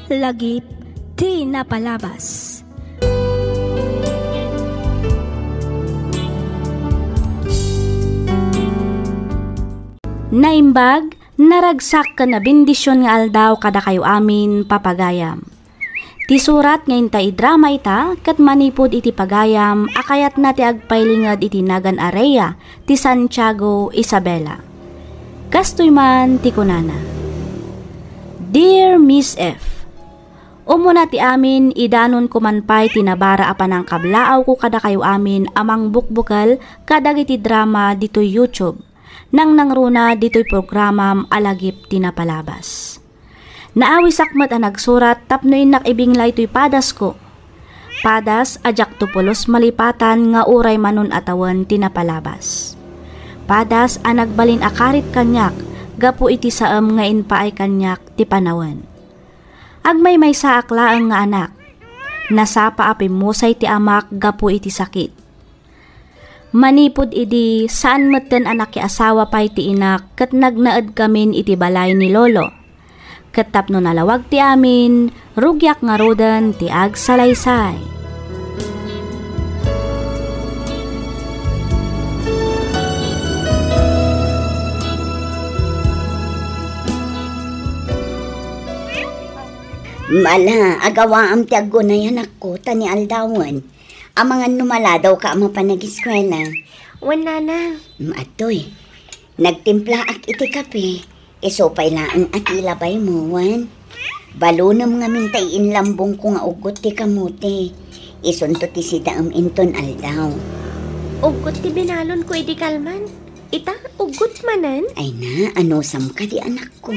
Lagip ti napalabas. Naimbag, naragsak ka na bendisyon nga aldaw kada kayo amin papagayam. Ti surat ngayon ta idrama ita, kat manipod iti pagayam, akayat na ti agpailingad iti nagan area, ti Santiago, Isabela. Kastoy man ti kunana. Dear Miss F, umuna ti amin, idanon kumanpay tinabara apan ang kablaaw ko kada kayo amin amang bukbukal kadag iti drama dito YouTube. Nang nangruna dito'y programam alagip tinapalabas. Naawi sakmat ang nagsurat tapno inak ibinglay to'y padas ko. Padas ajak tupulos malipatan nga uray manon atawan tinapalabas. Padas ang nagbalin akarit kanyak, gapu iti saam nga inpaay kanyak ti panawan. Agmay may saak laang nga anak, nasapa apim musay ti amak gapu iti sakit. Manipod idi saan maten anak ki asawa pay ti inak kat nagnaad kamin iti balay ni lolo. Kat tapno nalawag ti amin, rugyak nga rodan ti ag salaysay. Mala, agawaam ti agunayan ako, tani aldawan. Ang mga numala daw ka ang mapanag-eskwela. Wan nana. Atoy, nagtimpla ak iti kape. Isopay laang at ilabay mo, wan. Balunam nga mintay inlambong ko nga ugot ti kamuti. Isunto ti sidaam inton aldaw. Ugot ti binalon ko iti kalman. Ita, ugot manan? Ay na, ano sam ka di anak ko.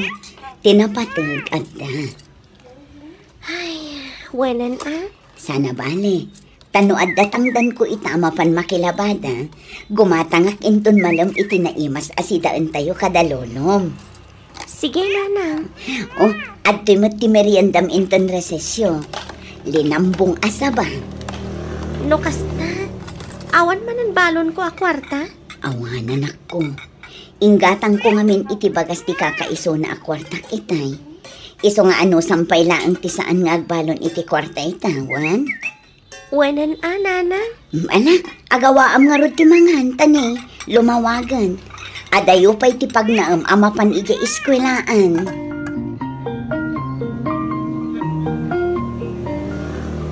Tinapatag adda. Ay, wanan Sana bale. Tano adda tangdan ko itama pan makilabada. Gumatangak inton malam iti naimas asidaan tayo kadalolom. Sige nana. Oh, adto'y mat ti meriendam inton resesyo. Linambong asaba. No kasta, awan manan balon ko a kwarta? Awanan ako. Inggatang ko ngamin iti bagas ti kakaiso na a kwarta itay. Iso nga ano sampay laang ti saan nga agbalon iti kwarta itawan. Wanan nana? Ana, agawaam nga rod ti mangan tani, lumawagan. Adayo pa'y ti pagnaam amapan iga iskwelaan.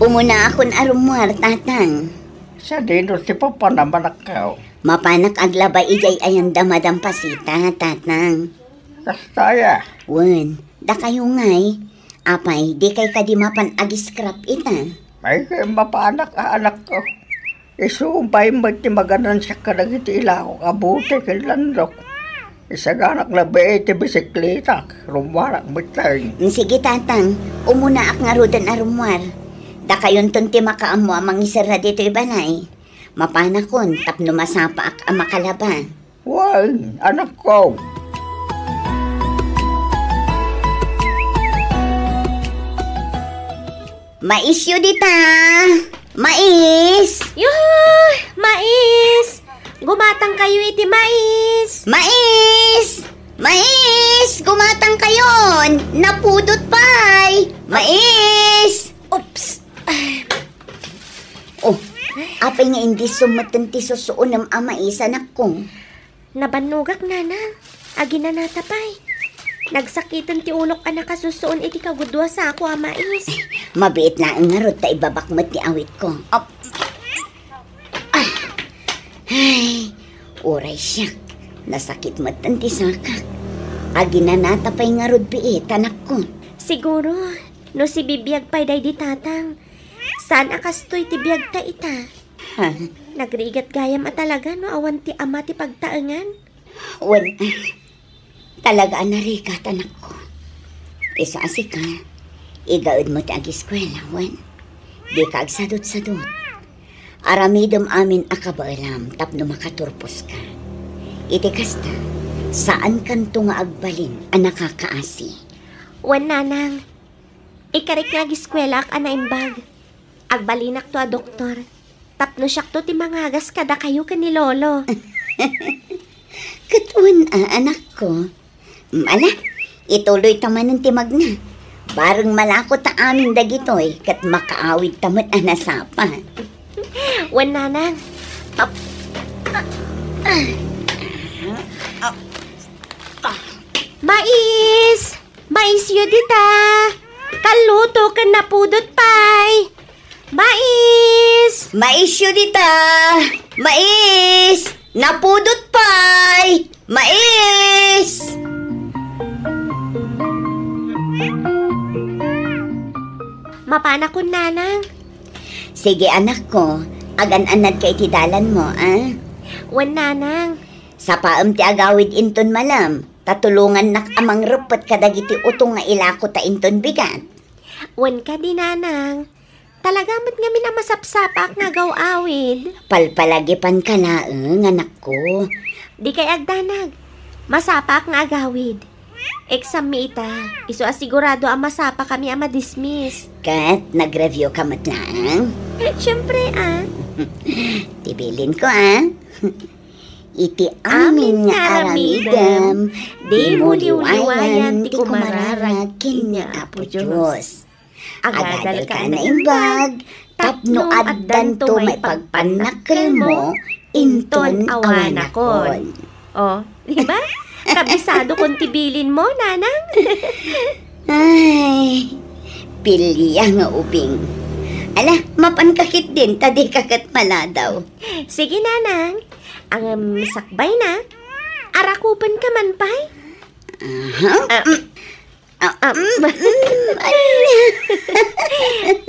Umuna akon arumwar, tatang. Sa dino ti papa naman akaw. Mapanak aglabay igay ayan damadampasita, tatang. Kastaya. Wen, da kayo ngay. Apay, di kay kadimapan ag-scrap ita. May kayo mapaanak anak ko. Isumpay mo ti maganan siya kadagiti ilako kabuti kilandok. Isaganak labi iti bisikleta. Rumwarak bitay. Sige, tatang. Umuna ak nga rodan arumwar. Da kayon ton ti makaamo amang isara dito ibalay. Mapanakon, tapno masapa ak ang makalaba. Wan, anak ko. Mais yu dita! Mais! Yuhu! Mais! Gumatang kayo iti mais! Mais! Mais! Gumatang kayon! Napudot pa'y! Mais! Oops! Oh, apay nga hindi sumatan ti susuon ng mais, anak ko. Nabanugak nana. Agi na natapay. Nagsakitan ti unok anak kasusuon iti kagudwa sa ako mais. Mabiit na ang ngarot ta ibabakmat ti awit ko. Op. Ay, uray siyak. Nasakit matan ti sakak. Agi na natapay ngarot biit, anak ko. Siguro, no si bibiyag pa'y day di tatang. Saan akastoy ti biyag ta ita? Ha? Nagrigat gayam at talaga no awan ti ama ti pagtaangan. Wan, talaga narigat, anak ko. Isa asika, igaud mo ti ag-eskwela, wan. Di ka agsadot-sadot. Aramidom amin akabaalam tapno makaturpos ka. Iti kasta, saan kanto nga agbalin ang nakakaasi? Wan nanang, ikarik nga ag-eskwela ak anaimbag. Agbalinak to a doktor. Tapno siyak to ti mangagas kada kayo ka ni lolo. Katun anak ko. Mala, ituloy taman ng timag na. Parang malakot ta amin dagitoy kat makaawid tamot anasapa. Wan nanang. Mais! Mais yun dita! Kaluto ka na pudot pay! Mais! Mais yun dita! Mais! Napudot pay! Mais! Mapana ko nanang. Sige anak ko, agan-anad kay tidalan mo, ah? Wan nanang. Sa paam ti agawid inton malam, tatulungan nak amang repot kadagiti utong nga ilako ta inton bigat. Wan ka di nanang. Talagamit nga minamasapsapak nga gawawid. Palpalagipan ka laeng, anak ko. Di kay agdanag. Masapak nga agawid. Exam mi ita. Iso asigurado ang masapa kami ang madismiss. Kat, nag-review ka matlang? Siyempre Tibilin ko, Iti amin nga aramidam, di mo liwayan, ti kumararag, kinya Apo Diyos. Agadal ka na imbag, tapno addan to may pagpanakil mo, inton awanakon. Oh, di ba? Kabisado kung tibilin mo, nanang. Ay, pilya nga ubing. Ala, mapankakit din, tadi kakat maladaw. Sige, nanang. Ang sakbay na. Arakupan ka man, pay.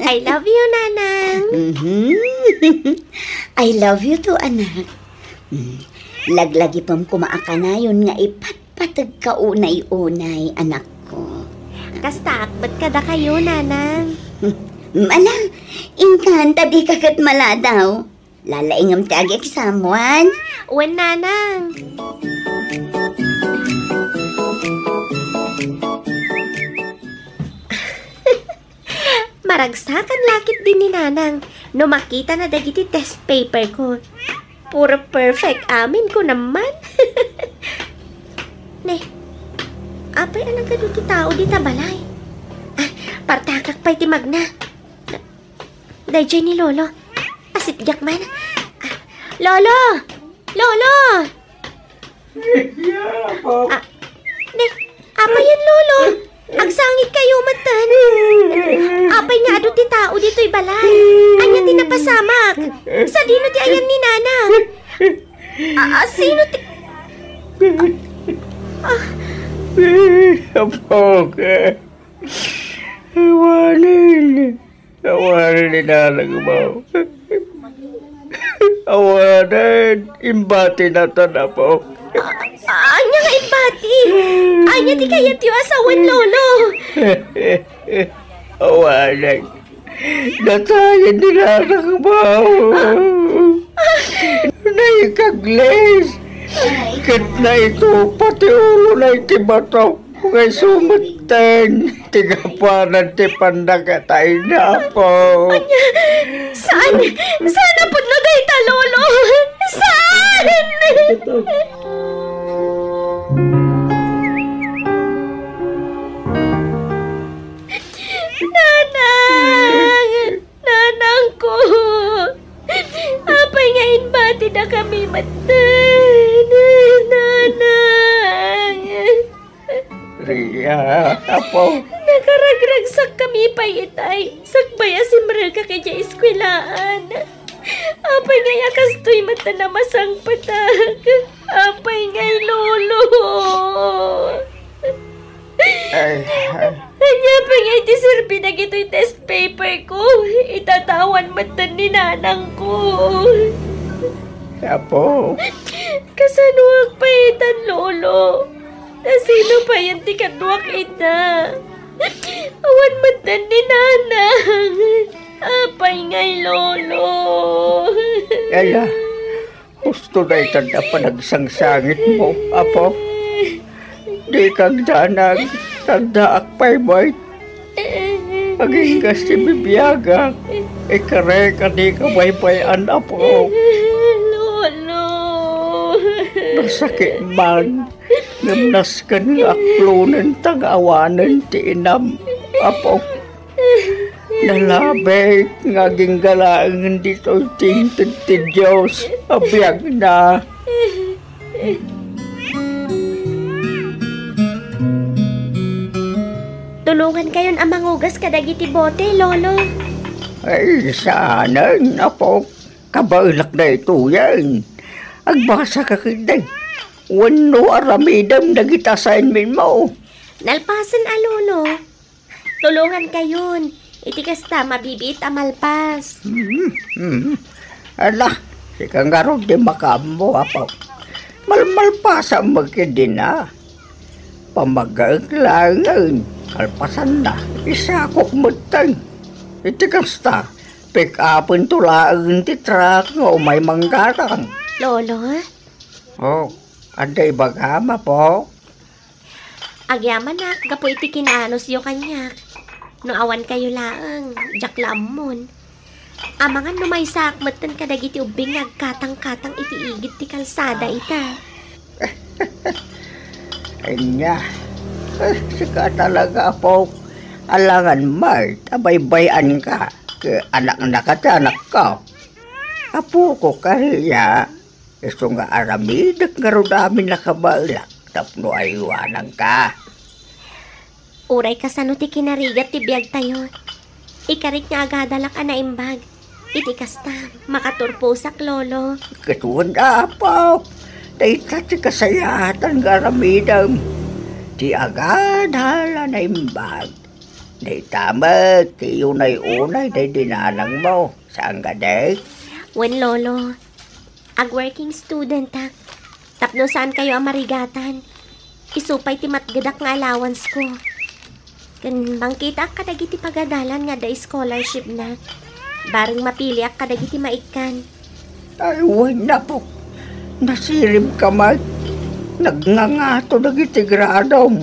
I love you, nanang. I love you too, anak. Laglagi pang kumaakanayon nga ipatpatag ka unay-unay, anak ko. Kasta akbat ka da kayo, nanang. Ala, inkanta di kakat maladaw. Lalaingam tag exam, Wan. Wan, nanang. Maragsakan lakit din ni nanang no makita na dagiti test paper ko. Puro perfect amin ko naman. Ne, apay anang kaduti tao di tabalay. Partakak pa'y timag na. Dayjay ni Lolo. Asit man. Lolo! Lolo! Ne, apay yan, Lolo. Agsangit kayo matan. Apay nga ado ti tao dito'y balay. Anya ti napasamak. Sa dino ti ayan ni nana. Sino ti... Apoke. Awanin ni nanang mo. Awanin. Imbati na tanapo. Anya nga impati. Anya ti kayat yung asawan, Lolo. Awanin. Natayan ni nanang mo. Naikaglis. Kit na ito, pati ulo na itibatok. Ngay sumatan. Tigapanan ti pandagatay na po. Anya, saan? Saan na po na dahita, Lolo? Saan? Nanang! Nanang ko! Apay ngayon bati na kami matan? Nanang! Ria, apo. Nakaragragsak kami pa itay. Sakbaya si Marel ka kaya eskwelaan. Apay ngaya kastoy mata na masang patag. Apay ngay Lolo. Kanya pa ngay ti sirbi na gito'y test paper ko. Itatawan mata ni nanang ko. Apo. Kasanuwag pa itan, Lolo. Sino pa yan ti kanuwag ita? Awan matan ni nanang. Apay ngay Lolo. Yaya, gusto na itanda pa nagsangsangit mo, apo. Di kang danag, tanda akpay mo'y. Maging kasi bibiyaga, ikare ka di ka baybayan, apo. Lolo. Masakit man, namnas ka ng aklunan tang awanan ti inam. Apo, nalabay nga ginggalaan dito tinted ti Diyos. Abiyag na. Tulungan kayon ang mangugas kadagiti bote, Lolo. Ay, sana, apo. Kabalak na ito yan. Agbasa ka kinday. Wano aramidam na kita assignment mo. Nalpasan, Lolo. Tulungan kayon. Iti kasta mabibit amalpas. Ala, si kangarong di makambo, apo. Malmalpasa magkindi na. Pamagaglangan, kalpasan na, isakok matang. Iti kasta, pick upin tulaan ti truck nga umay manggarang. Lolo, Oh, anday bagama po. agyaman na, gapo iti kinaanos yo kanyak. No awan kayo laang, jak lamon. Amangan no may sakmatan kadagiti ubing agkatang-katang iti igit ti kalsada ita. Ay niya, sika talaga po. Alangan Mart, abay-bayan ka. Ke anak na katanak ka. Apo ko kariya. Iso nga aramidak nga ro namin nakabalak. Tapno aywanan ka. Uray ka sa no ti kinarigat ti biyag tayo. Ikarit nga agadalak na imbag. Iti kasta, makaturpusak, Lolo. Katuan na po. Daita ti kasayatan nga aramidam. Ti agad hala na imbag. Day tamag, ti unay-unay, day dinanang mo. Saan ka, day? Wen, Lolo, ag-working student tak. Tapno saan kayo ang marigatan? Isupay ti matgadak nga allowance ko. Kan bangkita ka dagiti pagadalan nga da scholarship na. Bareng mapili ak kadagiti maikan. Ay, wala po. Nasirim ka, Mike. Nagngangato dagiti gradom.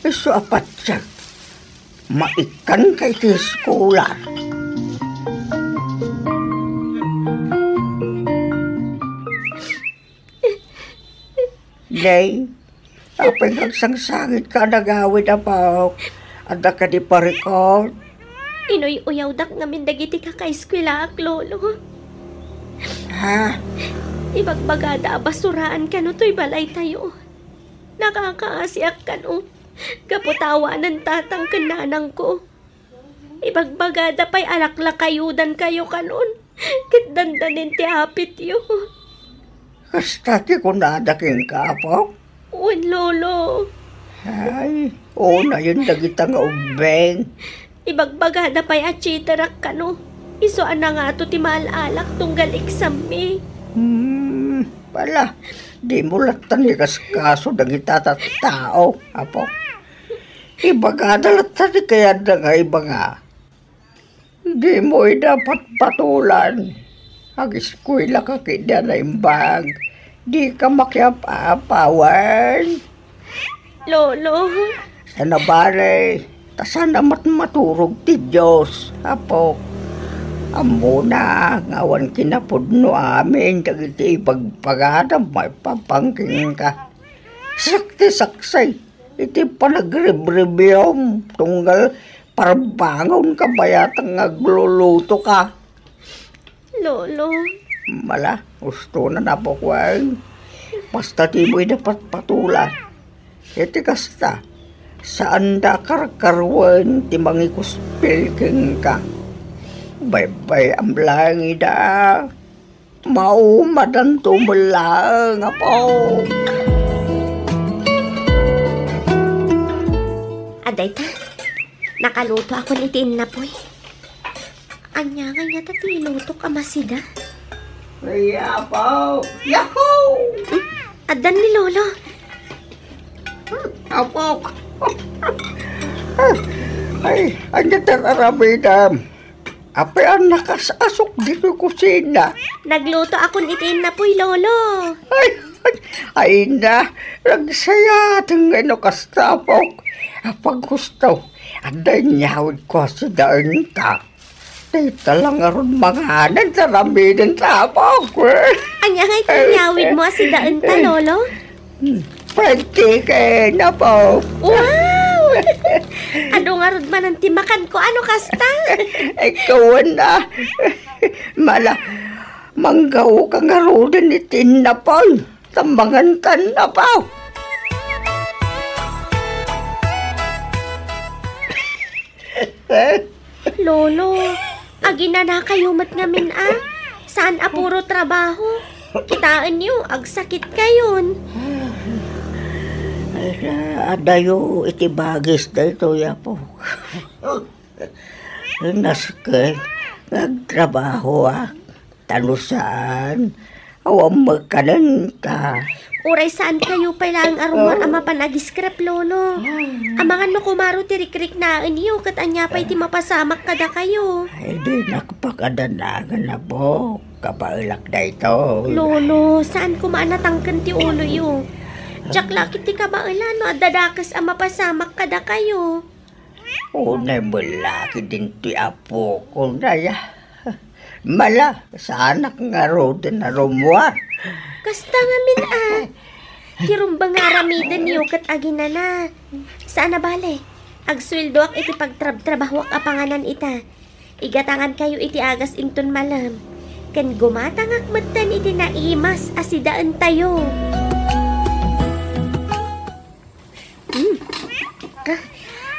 Iso apat siya. Maikan kay ti scholar. Day, apay nagsangsangit ka nagawid na po. Ada ka di parikot. Inoy uyaw dak ngamin dagiti kakaeskwela ak, Lolo. Ha? Ibagbagada basuraan ka no to'y balay tayo. Nakakaasiak ka no. Kaputawanan tatang kananang ko. Ibagbagada pa'y alaklakayudan kayo kanon. Kitdandanin ti hapit yo. Kasta ti kunadaking ka po. Uwan, Lolo. Ay, na yun dagita nga ubeng. Ibagbagada pa'y achiterak ka no. Isuan na nga to ti maalak tunggal exam me. Pala, di mo latan kaso dagita tao, apo. Ibagada latan kaya da nga iba nga. Di mo dapat patulan. Ag-eskwela ka kaya na imbag. Di ka makiap-apawan. Lolo. Sana bare, tasana maturog ti Diyos, apo. Amo na, ngawan kinapudno amin, dagiti ipagpagada, may papangking ka. Sakti-saksay, iti panagrebribiyom, tunggal parbangon ka bayatang nagluluto ka. Lolo. Mala, gusto na napokwan. Basta di mo'y dapat patulan. Iti kasta, saan da karkarwan ti mangikuspilking ka. Bay-bay ang langi da. Maumadan tumulang apo. Aday ta, nakaluto ako ni Tin na po'y. Anya nga nga tatiluto ka masida. Kaya po. Yahoo! Adan ni Lolo. Apo. Ay, anya tararabidam. Apay ang nakasasok dito kusina. Nagluto ako ni Tin na po'y, Lolo. Ay na, nagsaya ng kastapok. Apag gusto, anday niyawid ko sa daan ka. Dito lang aron mga nagsaramidin tapok. Anya nga itinyawid mo si daan ta, Lolo? Pwede kayo na po. Wow! Ano nga rod man ang timakan ko? Ano kasta? Ikaw na. Mala, manggaw ka nga rodan ni Tinapon. Tambangan tanapaw. Lolo, agi na kayumat ngamin Saan puro trabaho? Kitaan niyo, agsakit kayon. Adayo itibagis dito yapo. Naskay, nagtrabaho talusan. Awang magkanan ka. Uray saan kayo pala ang arumar ama panagiskrap, Lolo? Amangan no kumaro tirik-rik na niyo kat anya pa'y ti mapasamak kada kayo. Ay di nakapakadanagan na po. Kapailak na ito. Lolo, saan kumaanatangkan ti ulo yo? Jack lakit ti kabailan no adadakas ang mapasamak kada kayo. Unay malaki din ti apo ko na ya. Mala, sa anak nga rodan na rumuar. Kasta ngamin Hirumbang nga ramidan niyo kat aginana. Saan na bale? Agsweldo ak iti pagtrabahwak apanganan ita. Igatangan kayo iti agas ington malam. Kan gumatangak matan iti naimas asidaan tayo.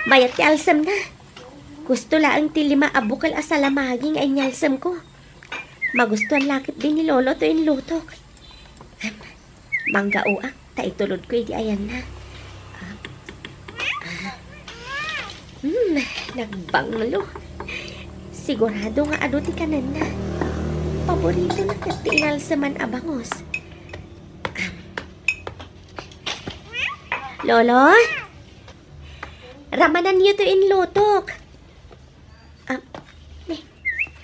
Mayat ti alsam na. Gusto laang ti 5 abukal asalamaging ay nyalsam ko. Magustuhan lakit din ni Lolo to in lutok. Mangga uak, taitulod ko iti ayan na. Nagbanglo. Sigurado nga ado ti kanan na. Paborito na kat ti inalsaman abangos. Lolo? Ramanan niyo to in lutok.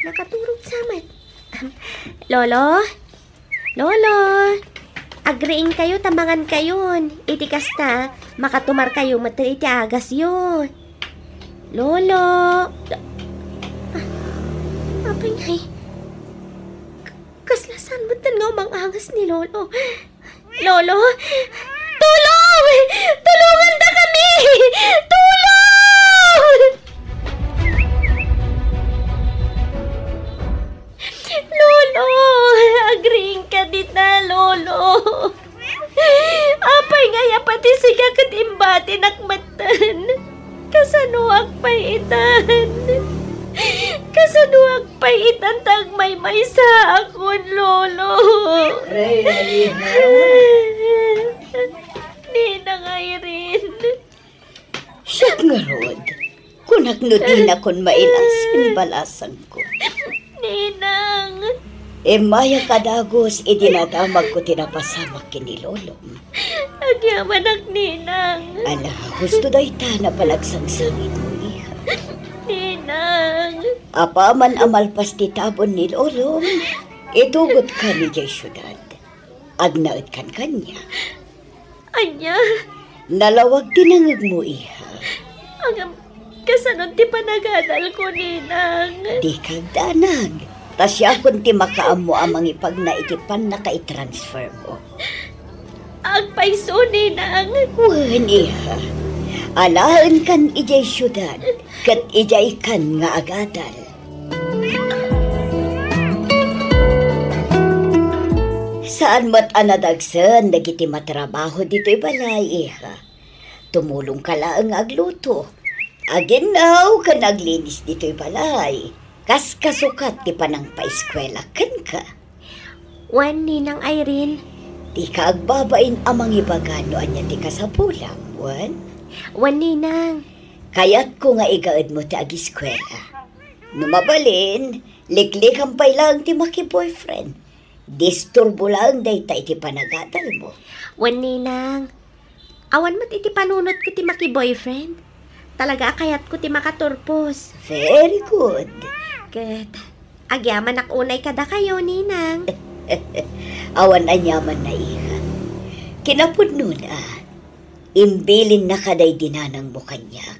Nakaturog saman. Lolo? Lolo? Agreeing kayo, tamangan kayon. Iti kasta, makatumar kayo, matri iti agas yun. Lolo? Apay ngay. Kaslasan mo nga mang angas ni Lolo. Lolo? Tulong! Tulungan na kami! Tulong! Lolo! Agreeing ka dita, Lolo. Apay nga pati siga kat imbati nakmatan. Kasanuag paitan. Kasanuag paitan tagmay sa akon, Lolo. Ninang Irene. Siya nga rod. Kunak no din akon mailasin balasan ko. Ninang. Maya kadagos idinadamag ko tinapasamak kini Lolo. Agyaman ak Ninang. Ala, gusto daw ita na palagsangsangin mo iha. Ninang. Apa man amalpas ti tabon ni Lolo, itugot ka ni Jay syudad. Agnaot kan kanya. Anya. Nalawag tinangag mo iha. Ang kasanod ti panagadal ko, Ninang. Di kag danag. Tas siya kung ti makaamo amang ipag na itipan na ka-transfer mo. Agpaiso, Ninang. Wan iha. Alaan kan ijay syudad, kat ijay kan nga agadal. Saan mat anadagsan dagiti matrabaho dito'y balay iha. Tumulong ka laang agluto. Aginaw ka naglinis dito'y balay. Kas kasukat ti panang paeskwela ken ka. Wan, Ninang Irene. Di ka agbabain amang ibagano anya ti kasapulam, wan? Wan, Ninang. Kaya't ko nga igaad mo ti agiskwela. Numabalin, liklik ang pailang ti maki-boyfriend. Disturbo lang day ta iti panagadal mo. Wan, Ninang. Awan mat iti panunot ko ti maki-boyfriend. Talaga kayat ko ti makaturpos. Very good. Ket, agyaman ak unay kada kayo, Ninang. Awan anyaman na iha. Kinapudno na. Imbilin na kaday dinanang mo kanyak.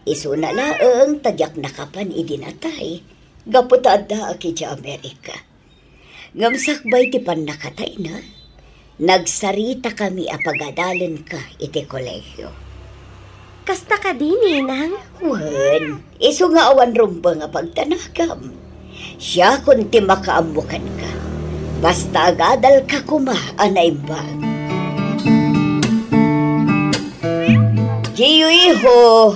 Iso na laang tagyak nakapan idinatay. Gaputad da aki sa Amerika. Ngamsakbay ti pan nakatay na. Nagsarita kami apagadalan ka iti kolehyo. Kasta ka din, Ninang. Wan, iso nga awan rumba nga pagtanagam. Siya kung ti makaamukan ka. Basta agadal ka kuma, anaimbag. Giyo iho,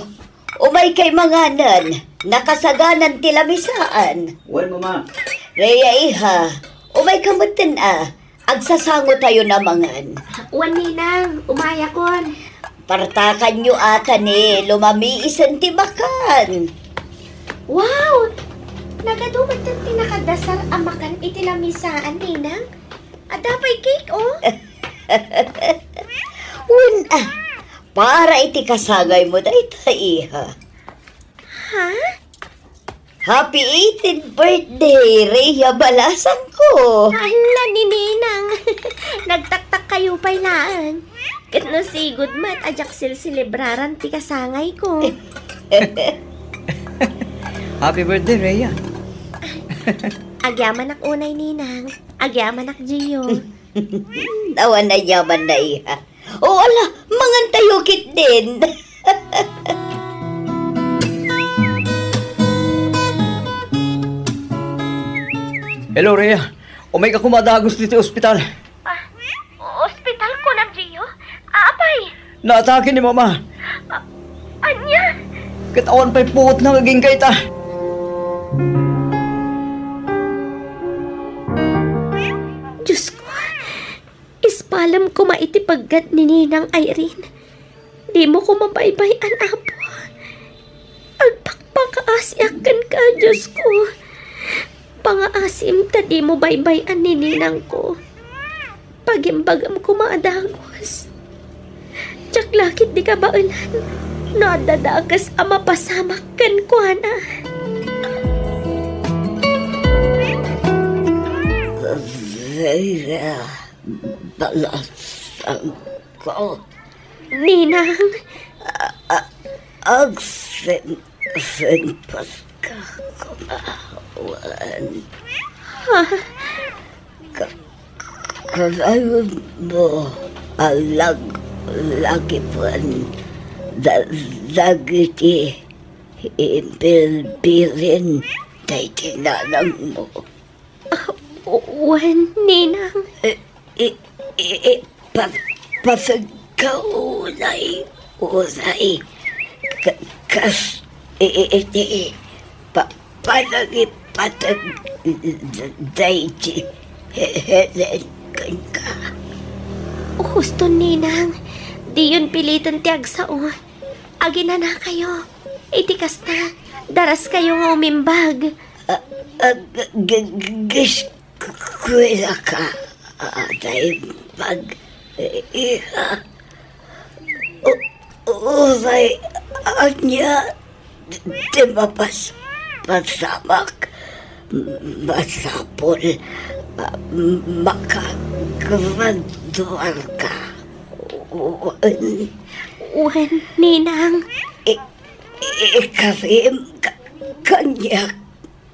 umay kay manganan, nakasaganan tilamisaan. Wan, mama. Rhea iha, umay kamutin agsasango tayo na mangan. Wan, Ninang, umaya kon. Partakan nyo ata ni lumami isan timakan. Wow! Nagadumat ang tinakadasar amakan itilamisaan, Ninang. Adapay cake, oh. Una, para iti kasagay mo da iha. Ha? Happy 18th birthday, Rhea Balasang ko. Hala ni Ninang. Nagtaktak kayo pa inaan. Kat no sigod mat, ajak silsilibraran ti kasangay ko. Happy birthday, Rhea. Agyaman ak unay, Ninang. Agyaman ak Gio. Nawa na yaman na iha. O ala, mangan tayo kit din. Hello, Rhea. Umay ka kumadagos dito sa ospital. Ospital ko ng Gio? Apay? Naatake ni Mama. Anya? Katawan pa'y puot na ngaging kaita. Diyos ko, ispalam ko maitipaggat ni Ninang Irene. Di mo ko mabaybayan, Apo. Agpakpakaasyakan ka, Diyos ko. Pangaasim ta di mo baybayan ni Ninang ko. Pagimbagam ko maadagos. Tsak lakit di ka baulan. Nadadagas ama pasamak kan ko, ana. Rhea Balasang ko. Ninang, Agsen paska kumawan. Kalayon mo lagi pan dagiti ibilbilin tay tinanang mo. wan, Ninang. Pasagkaunay unay kas iti palagipatag dayti helen ka. Gusto, Ninang. Di yun pilitan ti agsao. Agina na kayo. Itikas na. Daras kayo nga umimbag. Giskwela ka dahil pag iha. Uray anya di mapas pasamak masapol makagraduar ka. Wan, Ninang. Ikarim kanya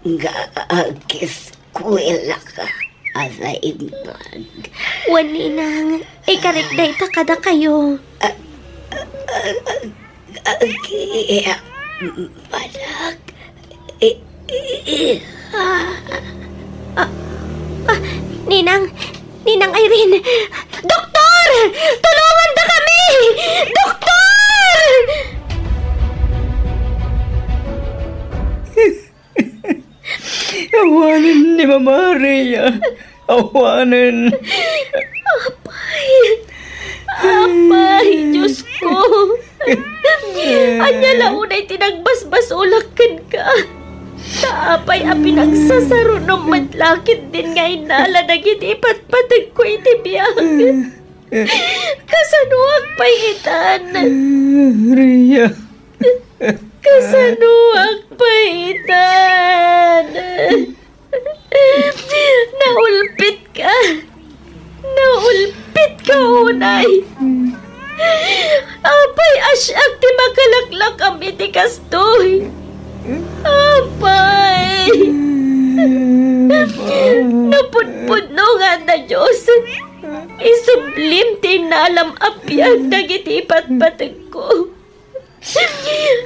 nga agiskwela ka asaimbag. Wan, Ninang. Ikarik day ta kada kayo. Agiya malak Ninang. Ninang Irene. Doktor! Tulungan ta kami! Doktor! Awanan ni Mama Rhea. Awanan. Apay, Diyos ko. Anya launay tinagbasbas ulakan ka. Taapay a pinagsasaro ng matlakit din nga inala nagitipat patag ko itibiyag. Kasanuag paitan. Rhea. Kasanuag paitan. Naulpit ka. Naulpit ka, unay. Apay, asyak ti makalaklak kami ti kastoy. Apay. Napudpudno nga na Diyos. Isublim ti nalam apyag dagiti ipatpatag ko.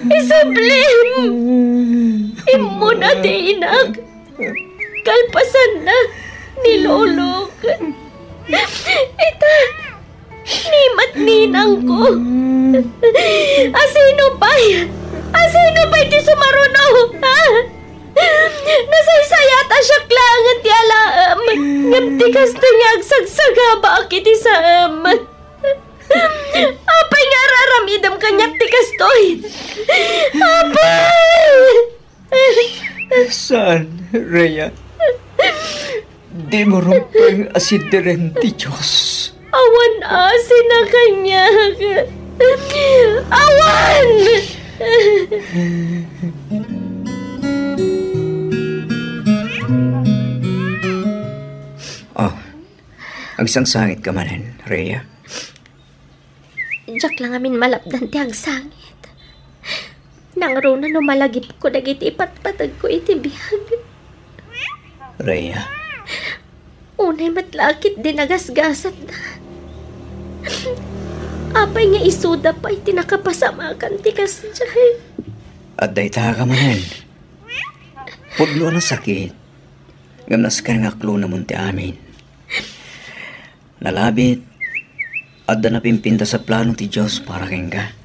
Isublim! Imo na di inak. Kalpasan na ni Lolo. Ita, nimat ninang ko. Asino ba'y di sumaruno? Ha? Nasaysayata siya klangan ti alaam. Ngam ti kasto niya agsagsagaba akiti sa apay nga raramidam kanyak ti kastoy. Apay! Saan, Rhea? Di mo rumpang asidiren ti Diyos. Awan asin na kanya. Awan! Oh, agsangsangit ka manin, Rhea. Diyak lang amin malapdan ti agsangit. Nangro na numalagip ko dagiti ipatpatag ko iti bihag. Rhea, Unay matlakit din nagasgasat na. Apay nga isuda pa iti nakapasamakan ti kasjay. at day ta ka manin. Pudlo na sakit. Gamnas ka nga klo naman ti amin. Nalabit, at da napimpinta sa plano ti Diyos para keng ka.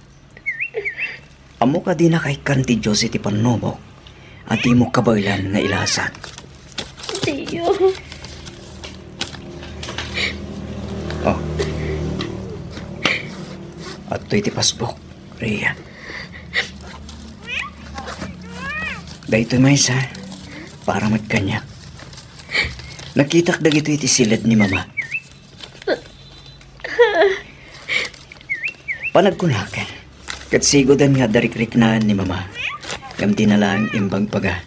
Amo ka di na kaikan ti Diyos iti panobok, at di mo kabaylan nga ilasat. Tiyo. Oh. At to'y ti pasbok, Rhea. Dahito may isa, para magkanyak. Nakitak dagito iti silid ni Mama. Panagkunakan, kat sigodan nga darikrik-naan ni Mama, ngam dinalang imbang paga.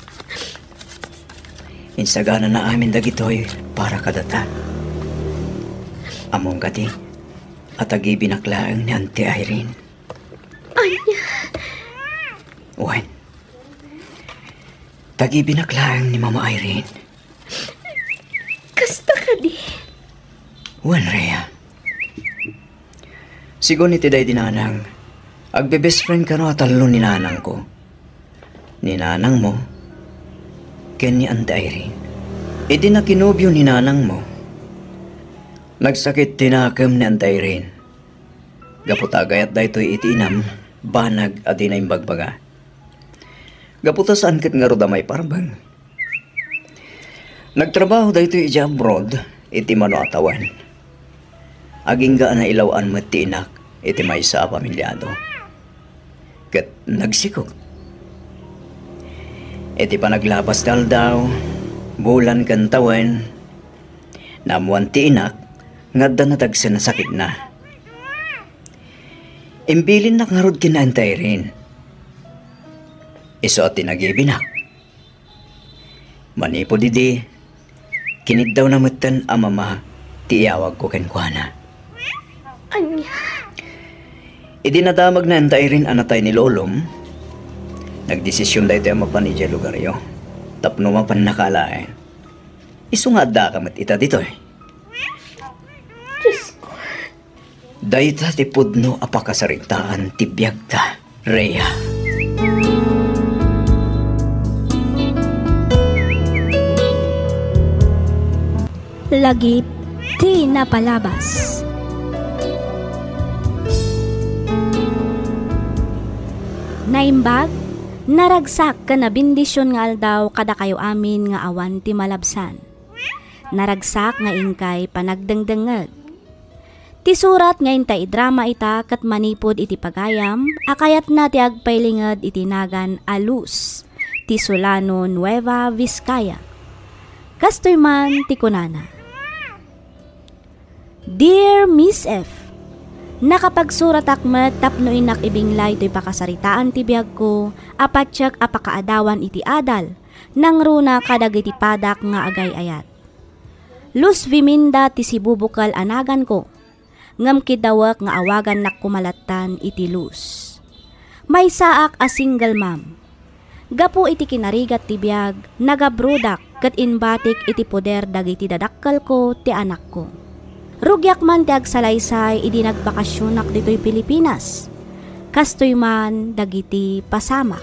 Insagana na amin dagitoy para kadata. Among kati, at agi binaklaang ni Auntie Irene. Anya. Wan, tagi binaklaang ni Mama Irene. Kasta ka di. Wan, Rhea. Sigon iti day dinanang, agbe-best friend ka no atalo ni nanang ko. Ni nanang mo, ken ni Auntie Irene. Idi na kinubyo ni nanang mo. Nagsakit tinakam ni Auntie Irene. Gaputagay at daytoy iti inam, banag at dinay bagbaga. Gaputas angkit nga rodamay parabang. Nagtrabaho daytoy iti abroad, iti mano atawan. Aging gaan na ilawan mo ti inak, iti may sa pamilyado. Kat nagsikog. Iti pa naglabas daw, bulan kantawan, namuan ti inak, ngadda na tagsa na sakit na. Imbilin na karod kinantay rin. Iso at tinagibinak. Manipo didi, kinid daw namutan ang mama, ti iyawag ko kenkwana. Anya. Idinadamag na antay rin anatay ni Lolom. Nagdesisyon dahi tayo mapanidya lugaryo. Tapno mapan nakalain. Iso nga da kamat ita dito eh. Diyos ko. Dahi ta ti pudno apakasaritaan ti biyag ta, Rhea. Lagip ti napalabas. Naimbag, naragsak ka na bindisyon nga aldaw kada kayo amin nga awan ti malabsan. Naragsak nga ingkay panagdengdengeg. Ti surat nga intay drama ita kat manipod iti pagayam, akayat na ti agpailinged iti nagan alus, ti Solano Nueva Vizcaya. Kastoy man ti kunana. Dear Miss F, nakapagsurat akmet tapno inak ibinglay to'y pakasaritaan ti biyag ko, apatsyag apakaadawan iti adal, nang runa kadag iti padak nga agay ayat. Luz Viminda ti sibubukal anagan ko, ngam kidawak nga awagan nak kumalatan iti Luz. May saak a single mom. Gapu iti kinarigat ti biyag, nagabrudak kat inbatik iti poder dagiti dadakkal ko ti anak ko. Rugyak man ti agsalaysay idi nagbakasyonak dito'y Pilipinas. kastoy man dagiti pasamak.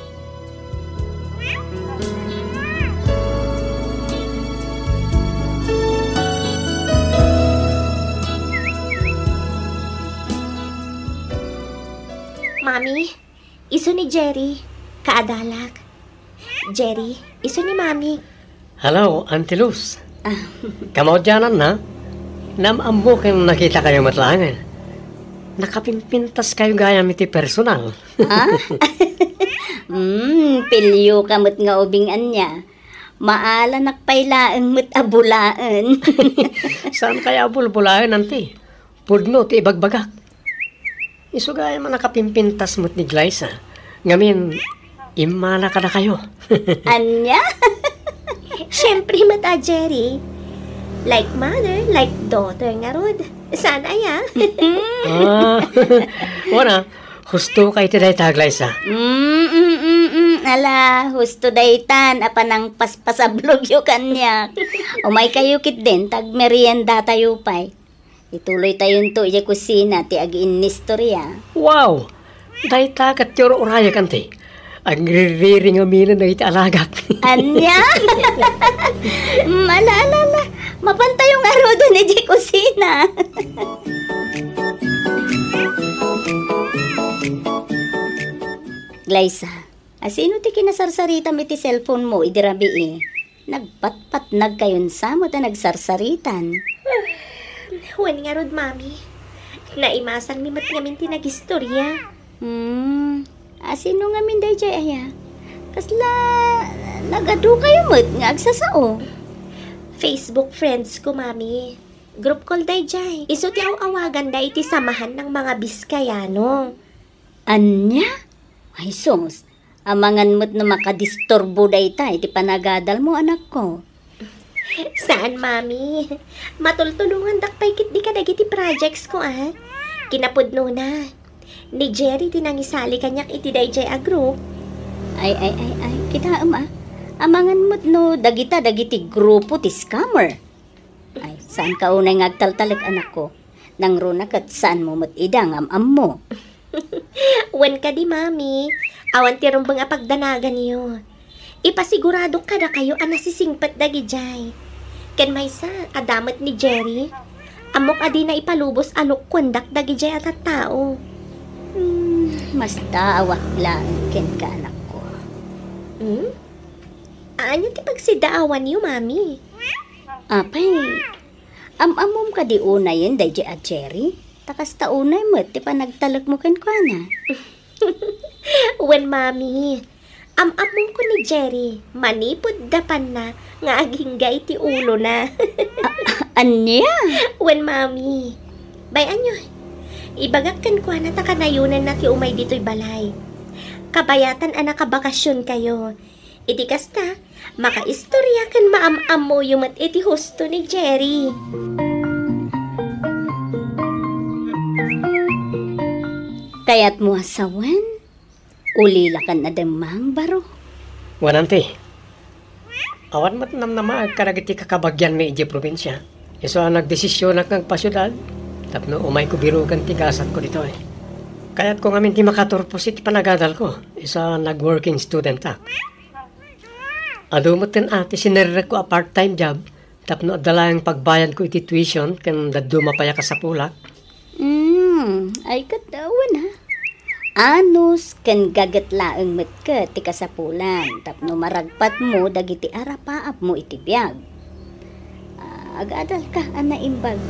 Mami, iso ni Jerry, kaadalag. Jerry, iso ni Mami. Hello, Auntie Luz. Kamaudyanan na. Namambo kayong nakita kayo matlangan. Nakapimpintas kayo gaya miti personal. Pilyo kamot nga ubingan niya. Maala nakpailaang mo't abulaan. Saan kaya bulbulaan, Auntie? Pudno ti ibagbagak. Isugaya man nakapimpintas mo't ni Glyza. Ngamin, imana ka na kayo. Anya? Siyempre mata, Jerry. Like mother, like daughter nga rod. Sana ya? Wana, husto kay ti day ta, Glyza. Ala, husto daytan, apanang paspasablog yu kanya. Umay kayo kit din, tag merienda tayo pa'y. Ituloy tayo to iya kusina, ti agiin nistorya. Wow! Day ta kat yoro oraya kanti. Ang ririring aminan na iti alagak. Anya? Ala. Mapantay yung arodo ni di kusina. Glyza, asino ti kinasarsarita mi ti cellphone mo, idirabi eh. Nagpatpat nagkayon sa mo ta nagsarsaritan. Huwag nga rod, Mami. Naimasan mi mat ngamin tinagistorya. Asino nga min day jay aya? Kasla, nagadu kayo mo't nga agsasao. Facebook friends ko, Mami. Group call day jay. Iso ti awagan day iti samahan ng mga Biskayano. Anya? Ay sos, amangan mo't na makadistorbo day ta, iti panagadal mo anak ko. Saan, Mami? Matultulungan dakpay kit di ka dagiti projects ko, ah. Kinapudno na. Ni Jerry tinangisali kanyak iti dayjay a group. Ay, kita amangan mo't no, dagiti grupo ti scammer. Ay, saan ka unay ngagtaltalik anak ko? Nang runak at saan mo mo't idang am mo? Wen ka di, Mami. Awan ti rumbang apagdanagan niyo. Ipasigurado ka na kayo ang nasisingpat dagi jay. Ken maysa, adamat ni Jerry. Amok adi na ipalubos alok kundak dagi jay at tao. Mas daawak lang ken ka anak ko. Aanyo ti pagsidaawan niyo, Mami? Apay, amamom ka di unay yun dagi at Jerry. Takas ta unay mo, ti pa nagtalak mo ken kwa na. Wen, Mami. Amamong ko ni Jerry, manipod dapan na, nga agingga iti ulo na. Anya? Wen, Mami. Bayan nyo, ibagak kan kwa na takanayunan na ti umay dito'y balay. Kabayatan anak kabakasyon kayo. Iti kasta, makaistorya kan maam-am mo yung mat iti husto ni Jerry. Kaya't mo asawan? Ulila ka na demang baro. Wanante. Awan mat namnama karagiti kakabagyan may iji probinsya. Iso ang nagdesisyon na kang pasyudad. Tapno umay ko birugan tigasat ko dito eh. Kaya't ko ngamin ti makaturpos iti panagadal ko. Isa nag-working student tak. Adumot din ati sinirrek ko a part-time job. Tapno adalayang pagbayad ko iti tuition kan daduma paya ka sa pulak. Ay katawan ha. Anos kan gagatlaang met ka ti kasapulan. Tapno maragpat mo dagiti arapaap mo iti biyag. Agadal ka ana imbag.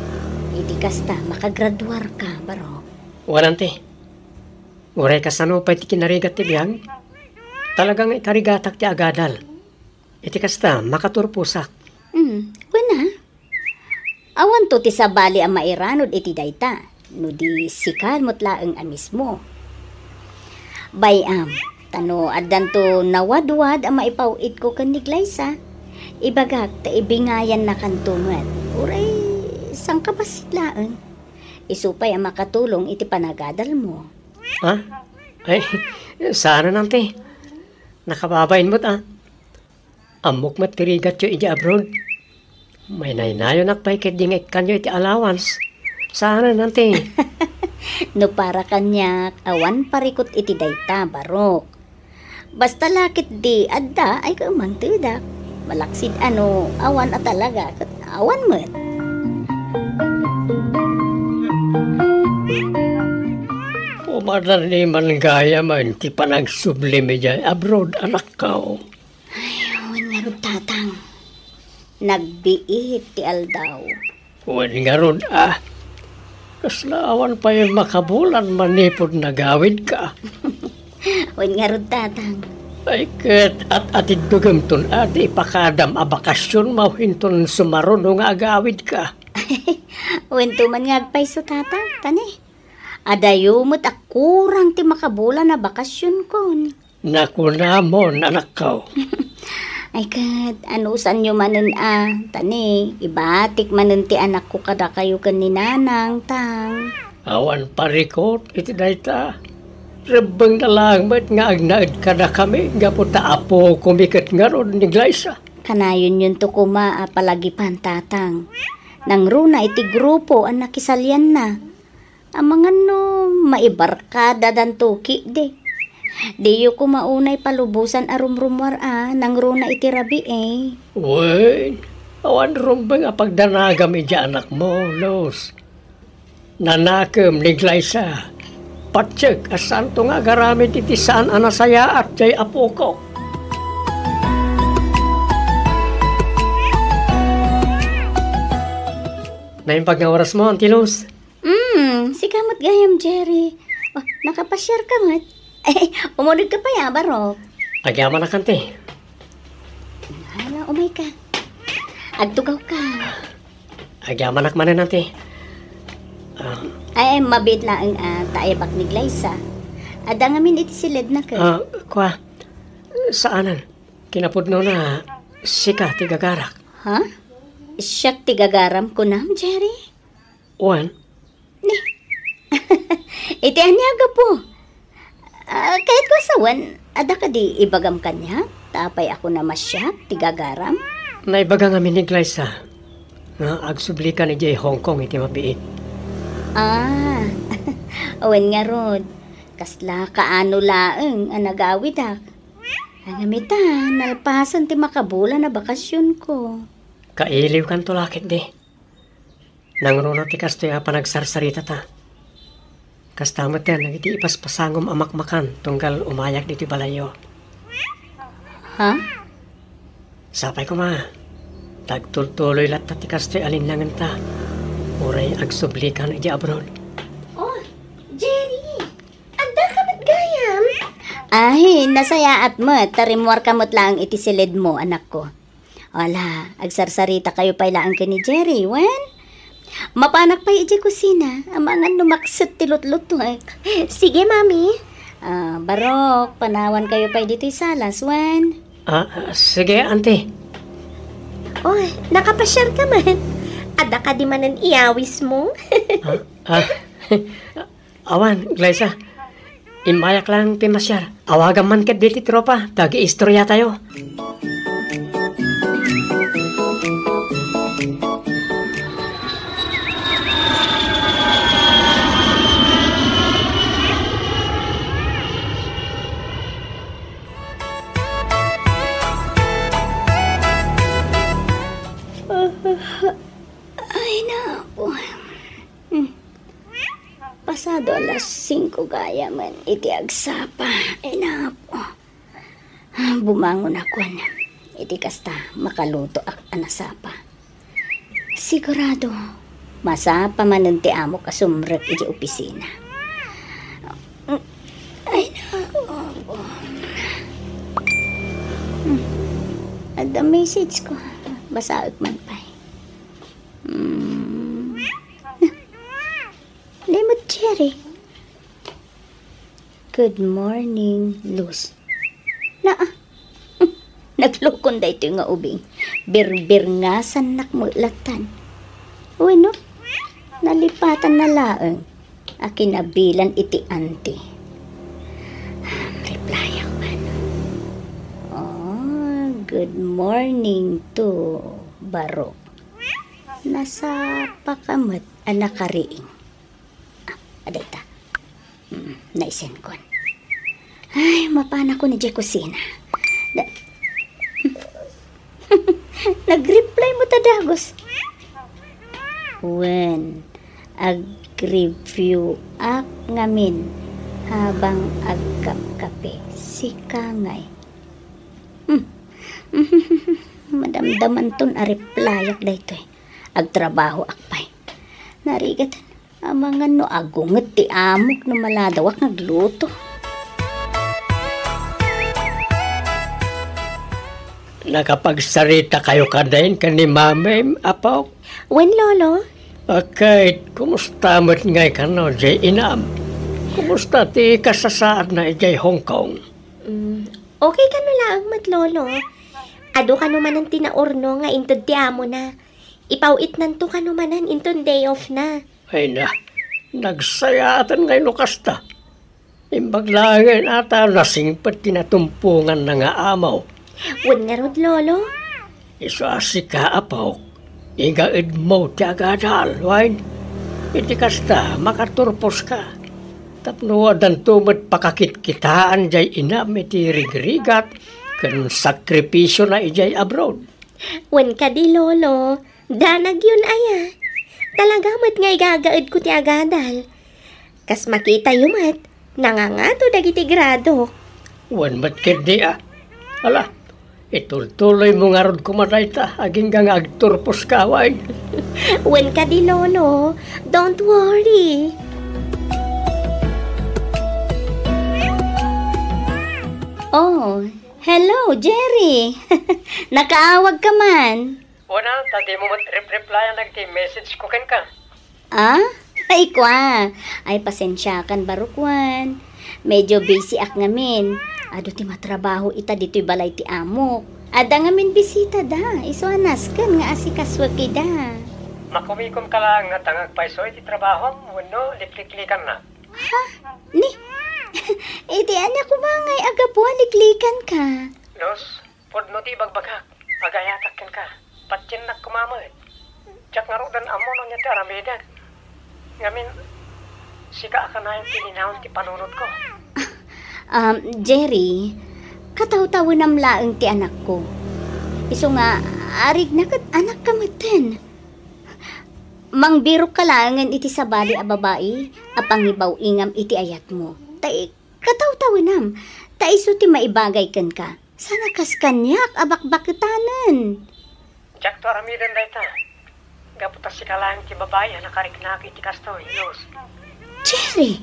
Iti kasta makagraduar ka baro. Wanante. Uray ka sano pa iti kinarigat ti biyag. Talagang ikarigatak ti agadal. Iti kasta makaturpusak. Wala. Awan to ti sabali ang mairanod iti dayta. No di sikal motlaang amis mo. Bayam, tano adan to nawadwad ang maipawid ko kan ni Glyza. Ibagak ta ibingayan na kantunwet. Uray, sang kapasitlaan. Isupay ang makatulong iti panagadal mo. Ha? Ay, sana nante. Nakababain mo't Amok matirigat yo iti abroad. May naynayo nakpay ket dingay kanyo iti allowance. Sana nante. No para kanyak, awan parikot iti dayta, Barok. Basta lakit di adda ay kaumang tudak. Malaksid awan at talaga, kat awan mo't. Umadar ni man gaya man, ti panagsublime dyan, abroad anak ka. Awan nga ron, tatang. Nagbiit ti aldaw. Uwan nga ron, kaslaawan pa yung makabulan manipod na gawid ka. Awan nga ron, tatang. Ay ket at atid dugamton ati pakadam a bakasyon mawhinton sumaron nga agawid ka. Wento man nga agpaiso, tatang, tani. Adayumot kurang ti makabulan na bakasyon kon. Naku namon, anak ko. Ay kat, anusan nyo manen tani, ibatik manen ti anak ko kada kayo kan ni nanang, tang. Awan parikot, iti dayta. Rebang na lang ba't nga agnaid kada kami, nga po taapo kumikat nga ron ni Glyza. Kanayon yun to kuma palagipan, tatang. Nang runa iti grupo ang nakisalyan na. Ang mga maibarkada dan tuki de. Diyo ko maunay palubusan arumrumwar nang runa iti rabi Wen, awan rumbang apagdanaga mi di anak mo, Los. Nanakam ni Glyza. Patsek, asanto nga garamit iti saan anasaya at jay apo ko. Naimpag nga oras mo, Auntie Luz. Si kamot gayam, Jerry. Oh, nakapasyar ka mat. Umunod ka pa ya, Barok. Agyaman na kante. Hala, umay ka. Agtugaw ka. Agyaman na kamanan, Auntie. Ay, mabit lang ang taibak ni Glyza. Ada ngamin iti silid na ka. Kwa, saanan? Kinapudno na sika tigagarak. Ha? Siyak tigagaram ko na, Jerry? Uwan? Ni. Iti anyaga po. Kahit ko sawan, ada ka di ibagam kanya? Tapay ako na masyak, tigagaram? Naibaga nga ni Glyza. Agsubli ka ni Jay Hong Kong iti mabiit. Awan nga rod. Kasla kaano laeng ang nagawid ak. Ang amita, nalpasan ti makabula na bakasyon ko. Kailiw kan tulakit di. Nang runa ti kasto ya panagsarsarita ta. Kastamot yan, nagiti ipaspasangom amakmakan tunggal umayak dito balayo. Ha? Sapay ko ma. Tagtultuloy lat ti kasto alinlangan ta. Uray agsubli ka na di abroad. Oh, Jerry! Anda ka ba't gayam? Ay, nasaya at mo. Tarimwar kamot lang iti silid mo, anak ko. Wala, agsarsarita kayo pa ilaan ka ni Jerry, wen? Mapanak pa iti kusina. Ang mga numaksat tilot-luto. Sige, Mami. Barok, panawan kayo pa dito salas, wen? Sige, Auntie. Oh, nakapasyar ka man. Ada ka di manan iawis mo? Awan, Glyza. Imayak lang pimasyar. Awagan man ket diti tropa. Tagi-istorya tayo. Pasado alas 5 gaya man iti agsapa. Ay na po. Bumangon ako na. Iti kasta makaluto ak anasapa. Sigurado masapa man ti amo kasumrek iti opisina. Ay na po. Ada message ko. Basaot man pa. Lemot Jerry. Good morning, Luz. Naglukon da ito nga ubing. Bir-bir nga sanak mo latan. Uy, no? Nalipatan na laeng. Akinabilan iti auntie. Reply ako man. Oh, good morning to Barok. Nasa pakamat anak kariing. Aday ta. Naisen kon. Ay, mapana ko ni Jay kusina. Nag-reply mo ta Dagos. When ag-review ak ngamin habang agkap-kape si Kangay. Madamdaman ton a replyak daytoy. Agtrabaho akpay. Narigat amangan no agunget ti amok no maladawak nagluto. Nakapagsarita kayo kadain ka ni Mame, apaw? Wen, Lolo? Okay, kumusta mo't ngay ka no, Jay Inam? Kumusta ti kasasaad na Jay Hong Kong? Okay ka no lang, mat, Lolo. Ado ka naman ang tinaorno nga intod ti amo na. Ipawit nanto ka naman intod day off na. Ay na, nagsayatan ngay lukasta. Imbaglangin ata nasingpat tinatumpungan na nga amaw. Wen nga rod, Lolo? Iso asika apaw, igaid mo ti agadal, wain. Iti kasta, makaturpos ka. Tapno adan tumad pakakit-kitaan jay inam iti rigrigat, kan sakripisyo na ijay abroad. Wen ka di, Lolo. Danag yun aya. Talaga mat nga igagaid ko ti agadal. Kas makita yumat, nangangato dagiti grado. Wan mat kedi Ala, itultuloy mo nga rod kumatay ta, aging nga agturpos ka, wain. Wen ka di, Lolo. Don't worry. Oh, hello, Jerry. Nakaawag ka man. Una, tadi mo mat-reply nagti-message ko ken ka. Ah? Ay, kwa. Ay, pasensyakan, barukwan. Medyo busy ak ngamin. Ado ti matrabaho ita dito'y balay ti amok. Ada ngamin bisita da. Iso anaskan nga asikaswag ida. Makumikom ka lang nga tangag paisoy ti trabaho, wano, likliklikan na. Ha? Ni? Iti anya kumangay agapuan liklikan ka. Los, podno ti bagbagak, agayatak ken ka. Patsin na kumamay. Tsak nga rodan amo no niya ti aramidan. Ngamin, sika ka na yung pininahon ti panunod ko. Jerry, kataw-tawa nam laeng ti anak ko. Iso nga, arig na kat anak kamaten. Mangbiro ka langan iti sabali a babae, apangibaw ingam iti ayat mo. Tai, kataw-tawa nam, ta iso ti maibagay ken ka. Sana kas kanyak, abakbakitanan. Tsak to aramidan da ita. Gaputas si kalang ti babae, nakariknak iti kastoy, Los. Jerry!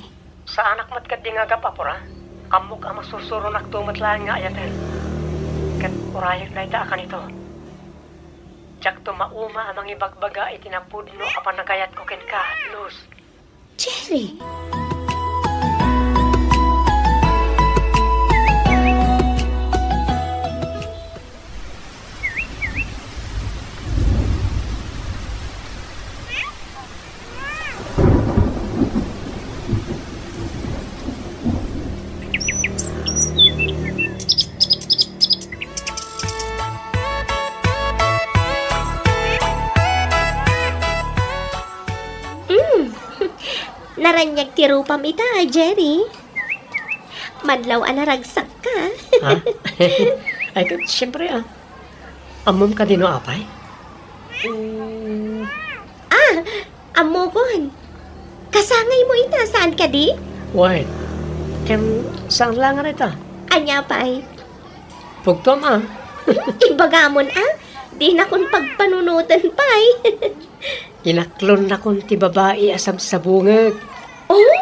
Sa anak mat kat di nga gapapura, amok ang masusuro naktumat lang nga ayaten. Kat urayag na ita akan ito. Tsak to mauma amang ibagbaga itinapudno apan nagayat ko ken ka, Los. Jerry! Naranyag ti rupam ita, Jerry. Madlaw anaragsak ka. Ha? Ay, siyempre amom ka din o apay? Amo kon. Kasangay mo ita, saan ka di? Wait, ken saan lang nga ita? Anya pa'y. Pugtom Ibagamon di na kon pagpanunutan pa'y. Inaklon na kon ti babae asam sa bungag. Oh?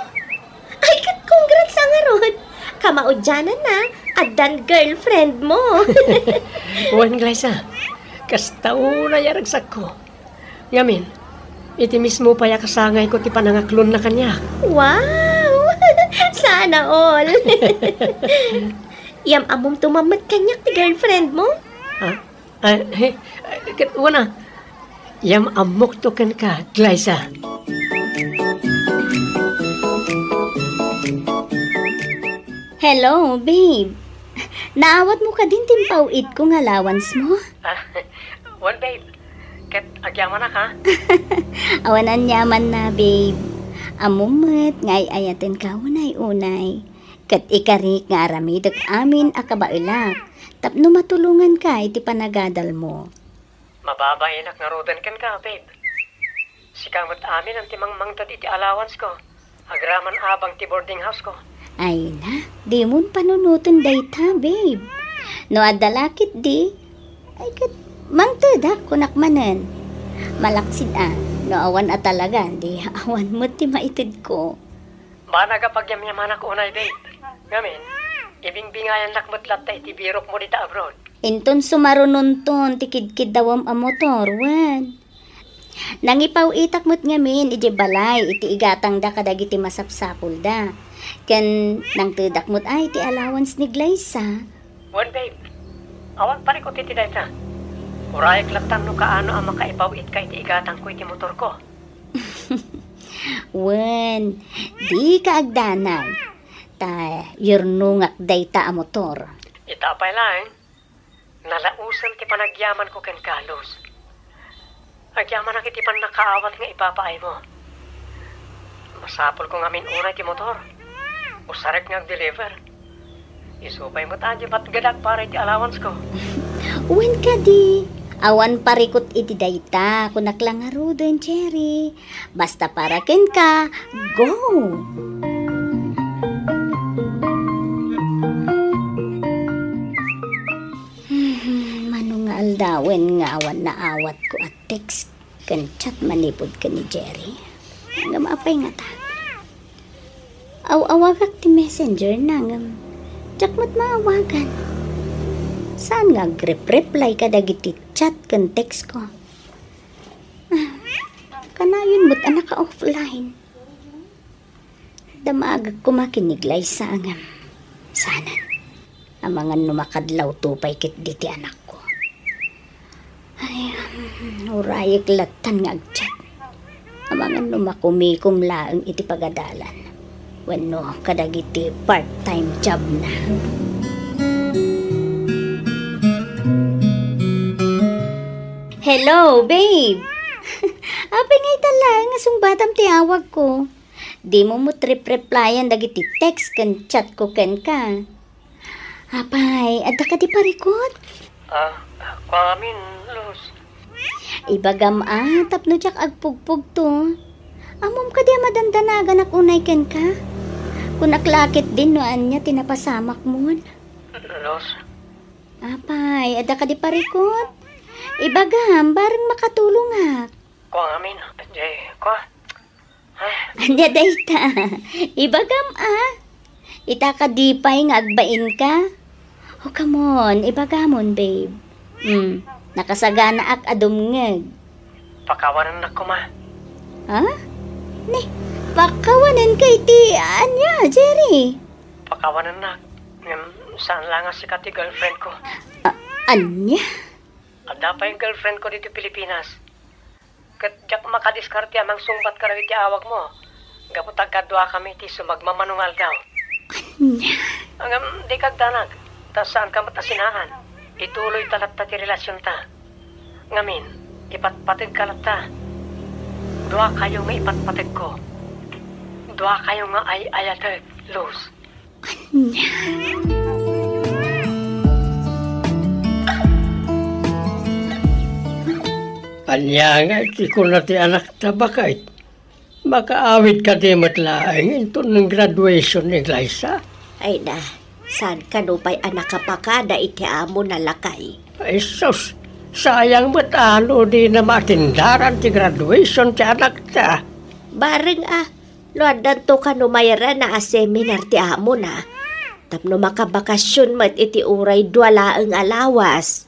Ay, congrats sa nga ron. Kamaudyanan na, adan girlfriend mo. Wan, Glyza, kastao na yaragsak ko. Ngamin, iti mismo pa kasangay ko ti panangaklon na kanya. Wow! Sana all. Yam amom tumamat kanyak ti girlfriend mo? Ha? Wana, yam amok to kan ka, Glyza. Hello, babe. Naawat mo ka din timpawid kong allowance mo. Well, babe, ket agyaman na ka? Awanan yaman na, babe. Amumet ngay ayaten ka unay-unay. Kat ikarik nga aramidok amin akabailak. Tapno matulungan ka iti panagadal mo. Mababainak nga rodan kan ka, babe. Sikamot amin ang timangmangtad iti allowance ko. Agraman abang ti boarding house ko. Ay na, di mo panunutan dayta, babe. No adalakit di, ay kat mangtadak kunakmanan. Malaksid no awan atalagan, di awan mo ti maitid ko. Ba nagapagyamyaman ako unay, babe. Ngamin, ibingbingayan lakmutlat ta iti birok mo dita abroad. Inton sumarununton, tikid-kid dawam a motor, wan. Nangipaw itak mo't ngamin, iti balay, iti igatang da kadagiti masapsapul da. Ken nang tudak mo't ay, iti allowance ni Glyza. Wan, babe. Awan pa rin ko titi dahita. Urayak latan no kaano ang makaipaw it ka iti igatang ko iti motor ko. Wan, di ka agdanag. Ta, yurnungak dayta a motor. Itapay lang, nalausan ti panagyaman ko ken Carlos. Agyaman na kiti pan nakaawat nga ipapaay mo. Masapol ko ngamin unay ti motor. Usarek nga deliver. Isupay mo tayo patgadak para iti allowance ko. Wen ka di. Awan parikot iti dayta kunak lang nga ruden, Cherry. Basta para ken ka, go! Aldawen nga awan na awat ko at text kan chat manipod ka ni Jerry. Nga maapay nga ta. Aw-awagak ti messenger na nga. Tsak mat maawagan. Saan nga reply ka dagiti chat kan text ko? Kanayon mo't anak ka offline. Damagag kumakiniglay sa angam. Sana. Ang mga numakadlaw tupay kit diti anak ko. Ay, urayik latan nga agchat. Amangan numakumikum laang iti pagadalan. Wenno, kadagiti part-time job na. Hello, babe! Apay ngay talang, asong batam ti awag ko. Di mo mo trip-replyan dagiti text kan chat ko ken ka. Apay, adda ka di parikot? Kwamin, Luz. Ibagam tapno tsak agpugpug to. Amom ka di madandanagan ak unay ken ka. Kunaklakit din no anya tinapasamak mo. Luz. Apay, adda ka di parikot. Ibagam, bareng makatulong ak. Kwamin, jay, kwa. Anya dayta. Ibagam Ita ka di pay nga agbain ka. Oh, come on, ibagamon, babe. Nakasagana ak adumngeg. Pakawanan na ko, ma. Ha? Ne, pakawanan kay ti anya, Jerry. Pakawanan na. Saan lang nga si kati girlfriend ko? Anya? Ada pa yung girlfriend ko dito Pilipinas. Kat jak makadiskarte amang sumbat ka rin iti awag mo. Gaputag kadwa kami ti sumagmamanungal daw. Anya? Hanggang di kagdanag. Tas saan ka matasinaan? Ituloy talat ta ti relasyon ta. Ngamin, ipatpatid ka ta. Dua kayo nga ipatpatid ko. Dua kayo nga ay ayatag, Luz. Anya nga, iti ko na ti anak tabakay. Makaawit ka di matlaang into ng graduation ni Glyza. Ay na, saan ka nupay anak kapakada iti amo na lakay? Ay sus, sayang matalo di na matindaran ti graduation ti anak ta. Baring luadan to ka numayra na seminar ti amo na. Tapno makabakasyon mat iti uray duwala ang alawas.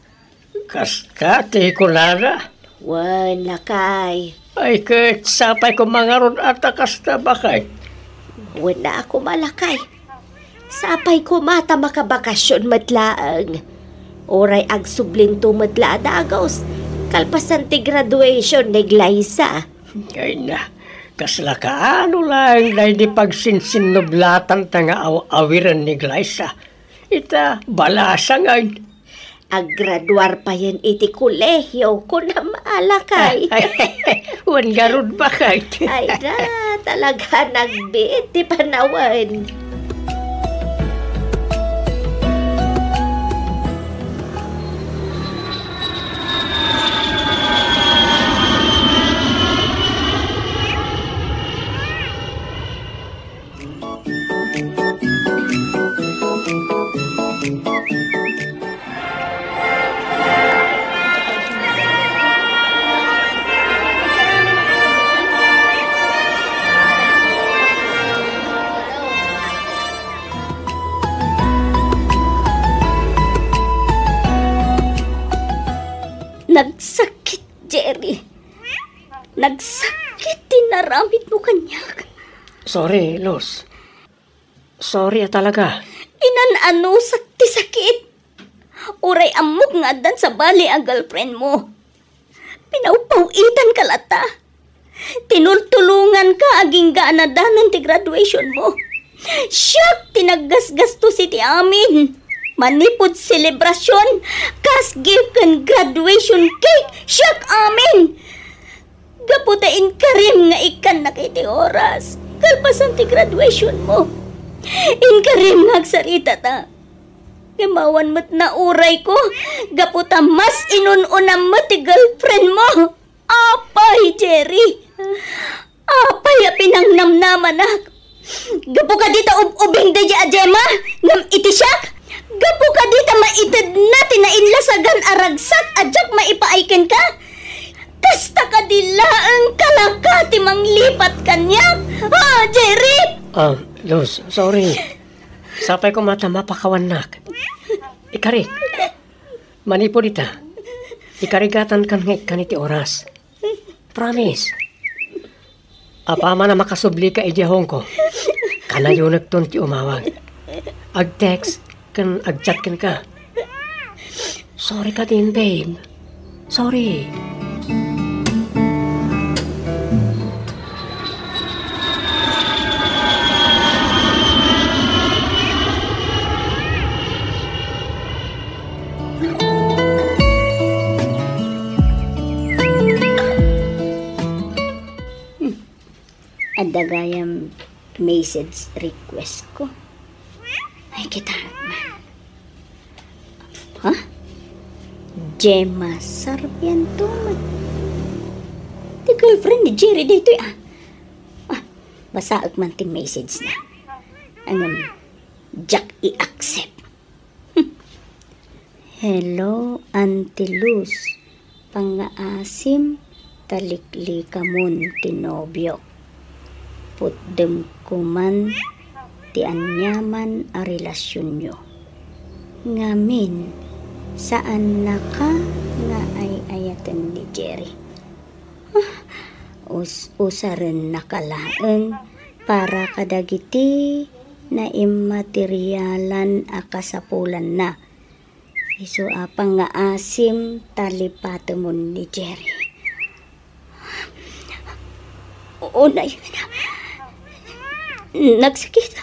Kasta ti kunara. Wan lakay. Ay kat sapay ko mga ron at kasta bakay. Wan na ako malakay. Sapay ko mata makabakasyon matlaang. Oray ag sublinto matlaada agaws. Kalpasan ti graduation ni Glyza. Ay na, kasla ka ano lang dahil di pagsinsinublatan ta nga awiran ni Glyza. Ita balasang ay. Aggraduar pa yan iti kolehyo ko na maalakay. Wan garod bakay. Ay da, talaga nagbiit ti panawan. Nagsakit, Jerry. Nagsakit, tinaramit mo kanyak. Sorry, Luz. Sorry talaga. Inanano sakti sakit. Uray amok nga dan sa bali ang girlfriend mo. Pinaupawitan ka lata. Tinultulungan ka aging gaanadanon ti graduation mo. Siyak, tinaggasgasto si ti amin. Manipod selebrasyon, kas gift kan graduation cake, siyak amin. Gaputain ka rin nga ikan na kiti oras, kalpasan ti graduation mo. In ka rin magsarita ta. Gimawan mo't na uray ko, gaputa mas inununam mo ti girlfriend mo. Apay, Jerry. Apay, pinangnamnaman na. Gapu ka dito ubing da di Gemma, ngam iti siyak. Gapo ka dita maitid natin na inlasagan aragsat adyak maipaaikin ka. Kasta ka dila ang kalakati manglipat kanya. Ha, Jerry? Luz, sorry. Sapay ko mata mapakawanak. Ikari. Manipo dita. Ikarigatan kan kaniti oras. Promise. Apama na makasubli ka ijahong ko. Kanayo nagton ti umawag. Ag-text. Kan agchat kan ka. Sorry ka din, babe. Sorry. Adagayam message request ko. Ay, kita man. Ha? Gemma Sarmiento man. Di girlfriend ni Jerry dito basaag man ting message na. Jack i-accept. Hello, Auntie Luz. Pangaasim, taliklikamon tinobyo. Putdem kuman ti anyaman a relasyon nyo. Ngamin, saan na ka nga ay ayatan ni Jerry? Usaren nakalaan para kadagiti na immaterialan a kasapulan na. Isu apang nga asim talipatamon ni Jerry. Oo na yun. Nagsakit.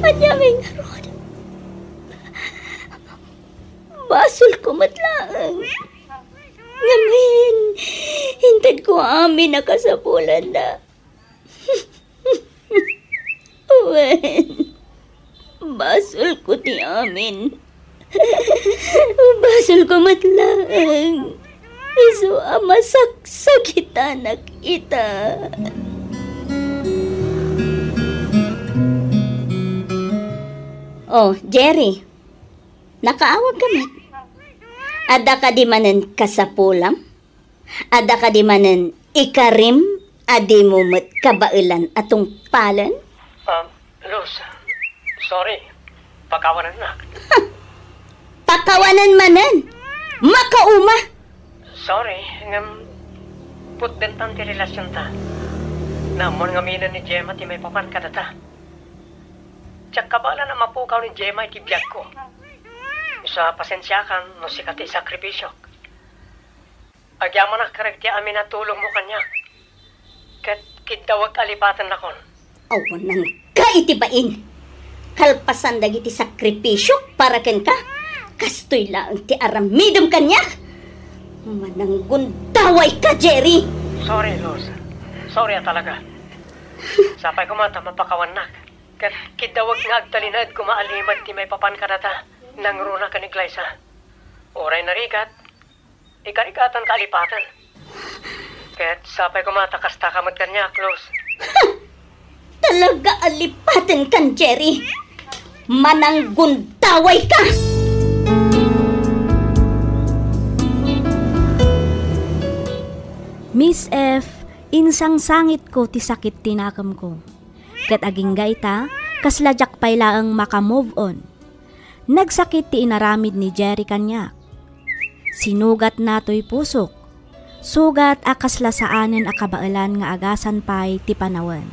Anyaming aron. Basol ko matlaang. Ngamin, hintad ko amin nakasapulan na. Wen, basol ko ti amin. Basol ko matlaang. Isu ama saksakitan nakita. Oh, Jerry. Nakaawag kami. Ada ka di manen kasapulam? Ada ka di manen ikarim? Adi mo mat kabailan atong palan? Luz, sorry. Pakawanan na. Pakawanan manen? Makauma? Sorry, ngam put din tang ti relasyon ta. Namon ngaminan ni Gemma ti may papan kadata. Tsak kabala na mapukaw ni Gemma iti biyag ko. Isa pasensya kan no sikati sakripisyo. Agyaman na karagti amin na tulong mo kanya. Kat kitawag alipatan na kon. Awan nang kaitibain. Kalpasan dagiti sakripisyo para ken ka. Kastoy lang ti aramidom kanya. Mananggundaway ka, Jerry! Sorry, Luz. Sorry talaga. Sapay ko mata mapakawanak. Kat kidawag nga agtalinad kumaalimad ti may papan kanata. Nang runa ka ni Glyza. Oray na rikat. Ikarikatan kalipatan. Kat sapay ko mata kasta kamad kanya, Luz. Talaga alipatan kan, Jerry! Mananggundaway ka! Miss F, insang sangit ko ti sakit tinakam ko. Kat aging gaita, kasladyak pay laang makamove on. Nagsakit ti inaramid ni Jerry kanyak. Sinugat nato'y pusok. Sugat akasla saanen akabailan nga agasan pay ti panawan.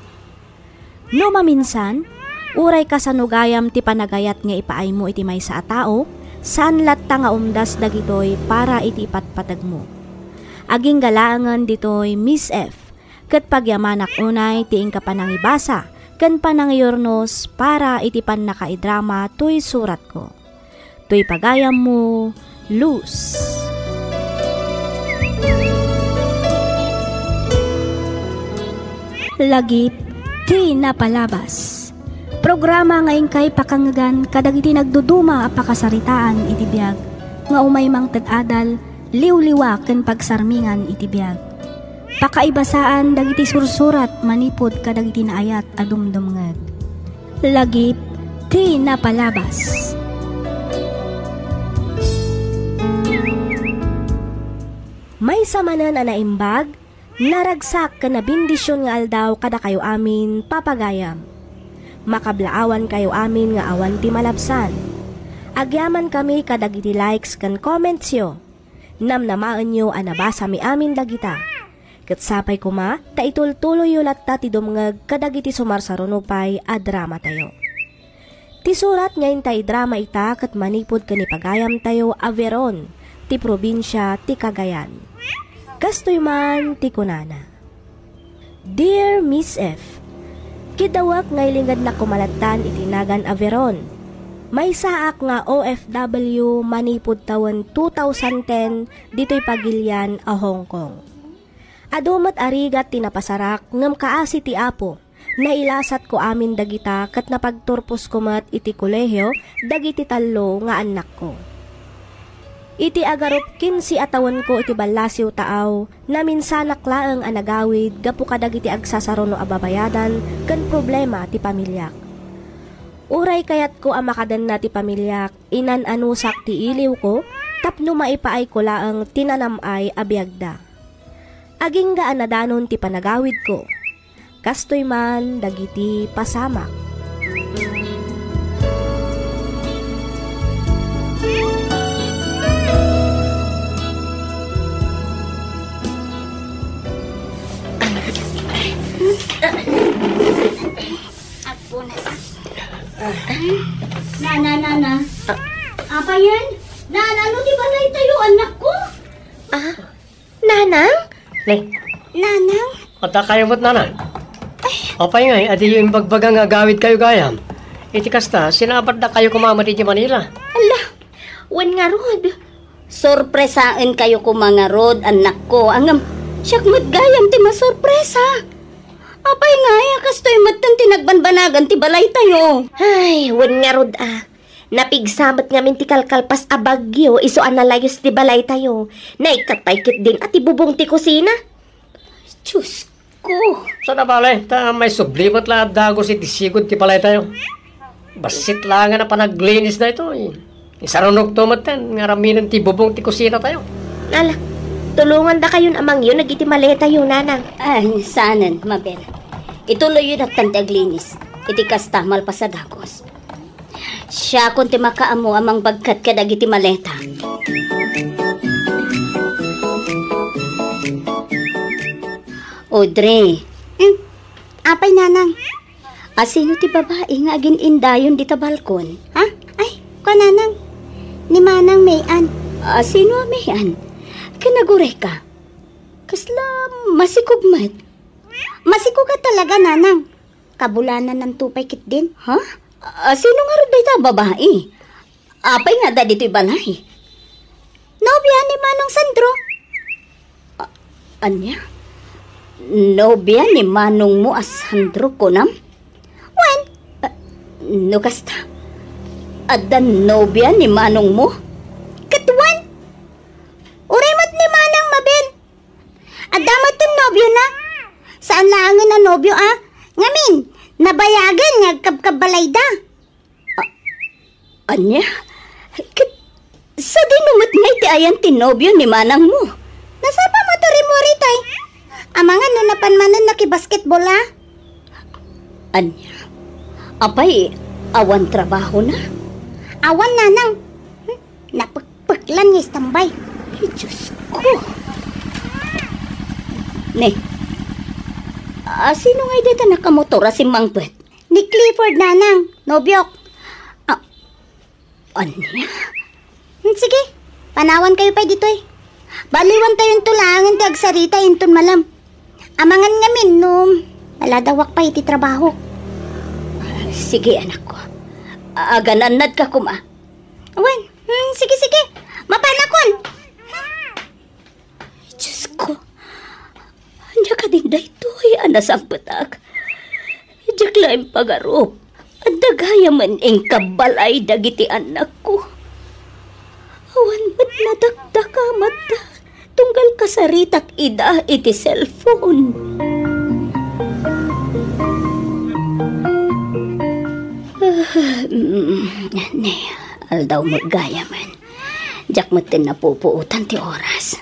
No maminsan, uray ka sa nugayam ti panagayat nga ipaay mo iti may sa tao, saan latta nga umdas dagitoy para iti ipatpatag mo. Aging galaangan ditoy Miss F, kat pagyamanak unay tiing ka panangibasa, kan panangiyornos para iti pan nakaidrama tuy surat ko. Tuy pagayam mo, Luz. Lagip, ti napalabas. Programa ngayon kay pakangagan kadag iti nagduduma a pakasaritaan iti biyag, nga umay mang tag-adal, liw-liwa ken pagsarmingan iti biyag. Pakaibasaan dagiti sursurat manipod kadag iti naayat a dumdumngeg. Lagip ti napalabas. May samanan a naimbag, naragsak ken nabindisyon nga aldaw kada kayo amin papagayam. Makablaawan kayo amin nga awan ti malabsan. Agyaman kami kadag iti likes ken comments yo. Namnamaan nyo anabasa mi amin dagita. Katsapay kuma, ta itultuloy yulat ta ti dumngag kadag iti sumarsarunupay a drama tayo. Ti surat ngayon tay drama ita kat manipod kanipagayam tayo a Veron, ti probinsya ti Cagayan. Kastoy man ti kunana. Dear Miss F, kidawak ngay lingad na kumalatan itinagan a Veron. May saak nga OFW manipod taon 2010 dito'y pagilyan a Hong Kong. Adumat arigat tinapasarak ngam kaasi ti Apo, nailasat ko amin dagita kat napagturpos ko mat iti kolehyo dagiti tallo nga anak ko. Iti agarop 15 atawan ko iti balasiw taaw na minsanak laeng anagawid gapu kadag iti agsasarono ababayadan ken problema ti pamilyak. Uray kayat ko ang makadan na ti pamilyak, inan anusak ti iliw ko, tapno maipaay ko laang tinanamay abiyagda. Aging gaan na danon ti panagawid ko, kastoy man dagiti pasamak. Nana. Apa yan? Ano di balay tayo, anak ko? Nanang? Nanang? Ata kayo mo't nanay. Apay nga, adi yung bagbagang agawid kayo gayam. Iti kasta, sinabat na kayo kumamati di Manila. Ala, wan nga rod. Sorpresaan kayo mga rod, anak ko. Angam, siyak matgayam ti masorpresa. Apay nga, kastoy matan tinagbanbanagan ti balay tayo. Ay, wan nga rod Napigsamat nga min ti kalkalpas a bagyo, iso analayos ti balay tayo. Naikatpaykit din at ibubong ti kusina. Diyos ko. Sana balay, may sublimat lang at dagos iti sigod ti balay tayo. Basit lang nga na panaglinis na ito. Isarunog tumatan, nga raminan ti bubong ti kusina tayo. Ala, tulungan da kayo amang yun, nagiti maleta yun, nanang. Ay, saanan, Mabel. Ituloy yun at tantaglinis. Iti kastamal pa sa dagos. Siya kung ti makaamo amang bagkat kadag iti maleta. Audrey. Apay, nanang. Sino ti babae nga agin indayon dita balkon? Ha? Ay, nanang. Ni manang mayan. Sino mayan? Kinagure ka. Kasla masikugmat. Masikugat talaga, nanang. Kabulanan ng tupay kit din. Ha? Sino nga rin dito babae? Apay nga da dito'y balay. Nobya ni Manong Sandro. Anya? Nobya ni manong mo as Sandro Kunam? Wan? No kasta. Adan nobya ni manong mo? Katuan? Uremat ni manang mabin. Adamat yung nobyo na. Saan laangan na nobyo Ngamin, nabayagan nga kabkabalay da. Anya? Sa dinumat ngay ti ayan tinobyo ni manang mo? Nasapa mo to rimuri tay? Amangan no napanmanan na ki-basketball Anya? Apay, awan trabaho na? Awan nanang. Napagpaglan niya tambay. Ay, Diyos ko. Ne, sino nga dito nakamotora si Mang Pet? Ni Clifford nanang, nobyok. Anya? Sige, panawan kayo pa dito Baliwan tayong tulangan ti agsarita inton malam. Amangan ngamin no, maladawak pa iti trabaho. Sige anak ko. Agananad ka kuma. Awan, sige. Mapanakon. Diyos ko. Anya ka din dahito anas ang patak. Diyak lang pag-arop. At dagaya man ang kabalay dagiti anak ko. Awan ba't nadagdaka mata? Tunggal kasaritak ida iti cellphone. Ne, aldaw magaya man. Diyak matin na pupuutan ti oras.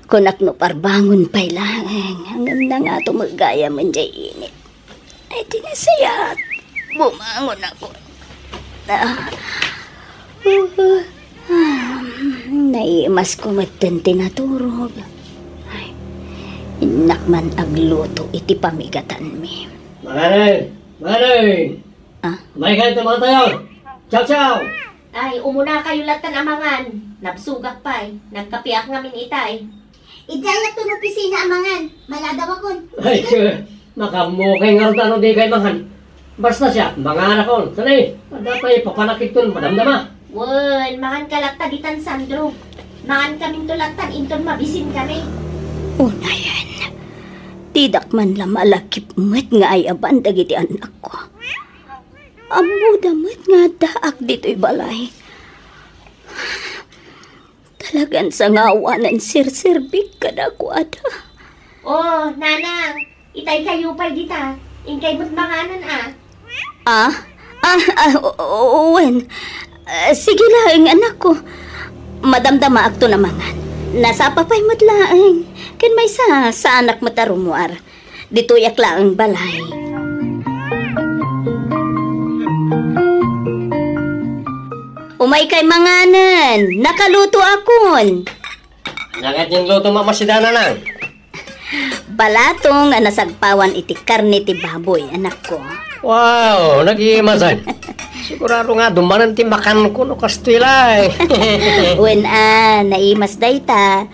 Kunak no parbangon pa'y lang. Hanggang na nga ito magaya man dyan init. Ay, tinasayat. Bumangon ako. Naiimas ko matin tinaturog. Ay, inakman agluto iti pamigatan mi. Manay! May kayo mga tayo! Ciao! Ay, umuna kayo latan amangan. Nabsugak pa'y. Nagkapiak ngamin itay. Idayat to no pisina amangan. Maladaw akon. Ay, makamukay nga rin di kayo mangan. Basta siya, mga anak ko. Sanay, dapat papanakit to madamdama. Wan, mangan kalagtagitan Sandro. Mangan kaming tulatan inton mabisin kami. Unayan. Tidak man la malakip met nga ay aban dagiti anak ko. Amo damat nga daak dito'y balay. Talagan sa ngawanan sir-sirbig kada ko ada. Oh, nanang. Itay kayo pa dita. Inkay mo't manganan Owen. Sige lang, anak ko. Madamdama akto na mangan. Nasa papay madlaeng. Ken may sa anak matarumuar. Dito yakla ang balay. Umay kay manganan. Nakaluto akon. Nagat yung luto mamasidana lang. Balatong nga nasagpawan iti karne ti baboy, anak ko. Wow, nag-iimasan. Sigurado nga, dumanan ti makan ko no kastila When naimas day ta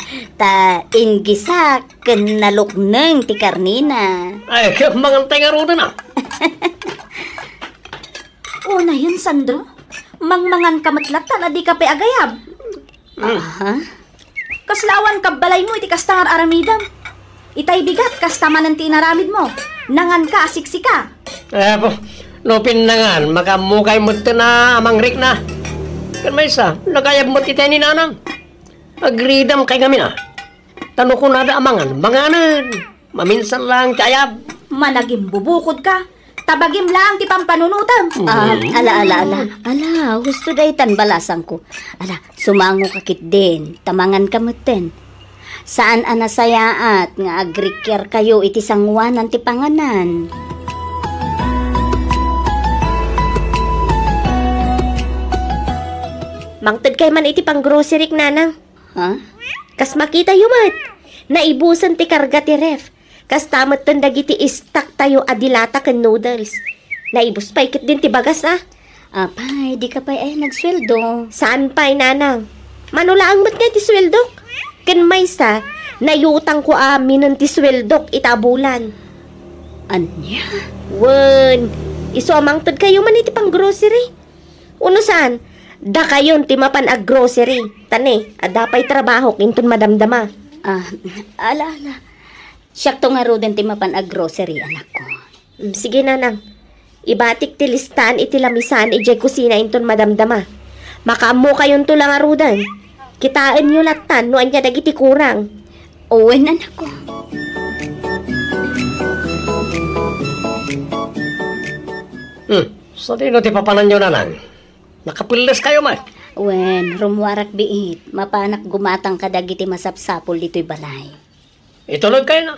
ingisak nalukneng ti karnina. Ay, mangantay nga roda na. O na yun, Sandro. Mangmangan kamatlatan, adi ka pa agayab. Kaslawan kabalay mo iti kastangar aramidam. Itay bigat kastaman ang tinaramid mo. Nangan ka, asiksika. Po, lupin na nga, makamukay mo ito na amang rik na. Kan may isa, nagayab mo titay ni nanang. Agridam kay kami na. Tanong ko na da amangan, manganan. Maminsan lang kayab. Managim bubukod ka. Tabagim lang ti pampanunutam. Ala, gusto day tan balasang ko. Ala, sumango kakit din, tamangan kamutin. Saan anasayaat nga agrikyer kayo iti sangwanan ti panganan? Mangtod kay man iti pang grocery nanang. Kas makita yumat. Naibusan ti karga ti ref. Kas tamat ton dagiti istak tayo adilata ken noodles. Naibus pa ikit din ti bagas Apay, di ka pa nagsweldo. Saan pa'y nanang? Manulaang ba't nga ti sweldok? Ken maysa, nayutang ko amin ng ti sweldok itabulan. Anya? Wen, iso amangtod kayo man iti pang grocery. Uno saan? Da kayon ti mapan ag grocery. Tane, adapay trabaho kinton madamdama. Ah, ala. Siyakto nga ro din ti mapan a grocery, anak ko. Sige nanang. Ibatik ti listan iti lamisan ijay kusina inton madamdama. Makaammo kayon to lang arudan. Kitaan nyo latan no anya dagiti kurang. Owen, anak ko. Sa dino ti papanan nyo nanang? Nakapildes kayo man. Wen, rumwarak biit. Mapanak gumatang kadagiti masapsapol dito'y balay. Itulog kayo na.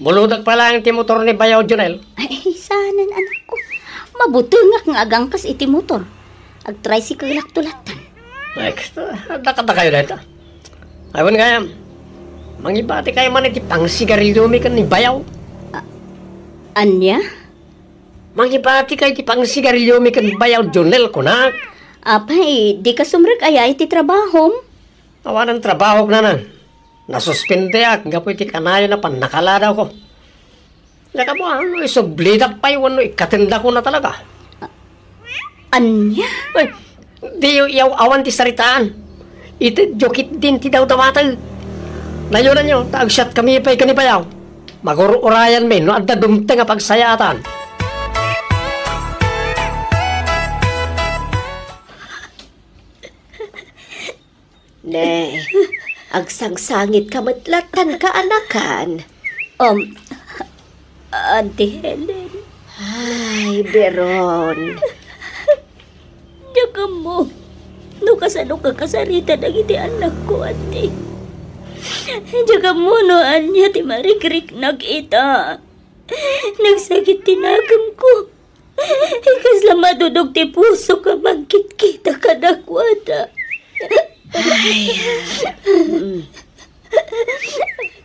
Muludag pala ang ti motor ni Bayaw Junel. Ay, sanan, anak ko. Mabutungak nga agangkas iti motor. Ag-tricycle laktulatan. Ay, dakata kayo dito. Aywan kaya, mangibati kayo man iti pang sigarilyo mi kan ni Bayaw. Anya? Mangibati kayo iti pang sigarilyo mi kan ni Bayaw Junel kunak. Apay, di ka sumrek aya iti trabaho. Awan ang trabaho na nan. Nasuspende ak, nga po iti kanayo na pan nakaladaw ko. Laka mo, ano, isublidak pa yung ano, ikatinda ko na talaga. Anya? Ay, di yung iyaw awan ti saritaan. Iti jokit din ti daw dawatag. Nayunan nyo, taagsyat kami pa'y kanibayaw. Magururayan may, no adda dumte nga pagsayatan. Ne, agsangsangit kamatlatan ka anakan. Auntie Helen. Ay, Beron. Diyaga mo. No kasano ka kasarita dagiti anak ko, auntie. Diyaga mo no anya ti marikrik nagita. Nagsakit tinagam ko. Ikas lang madudog ti puso ka magkit-kita kadakwada. Ay,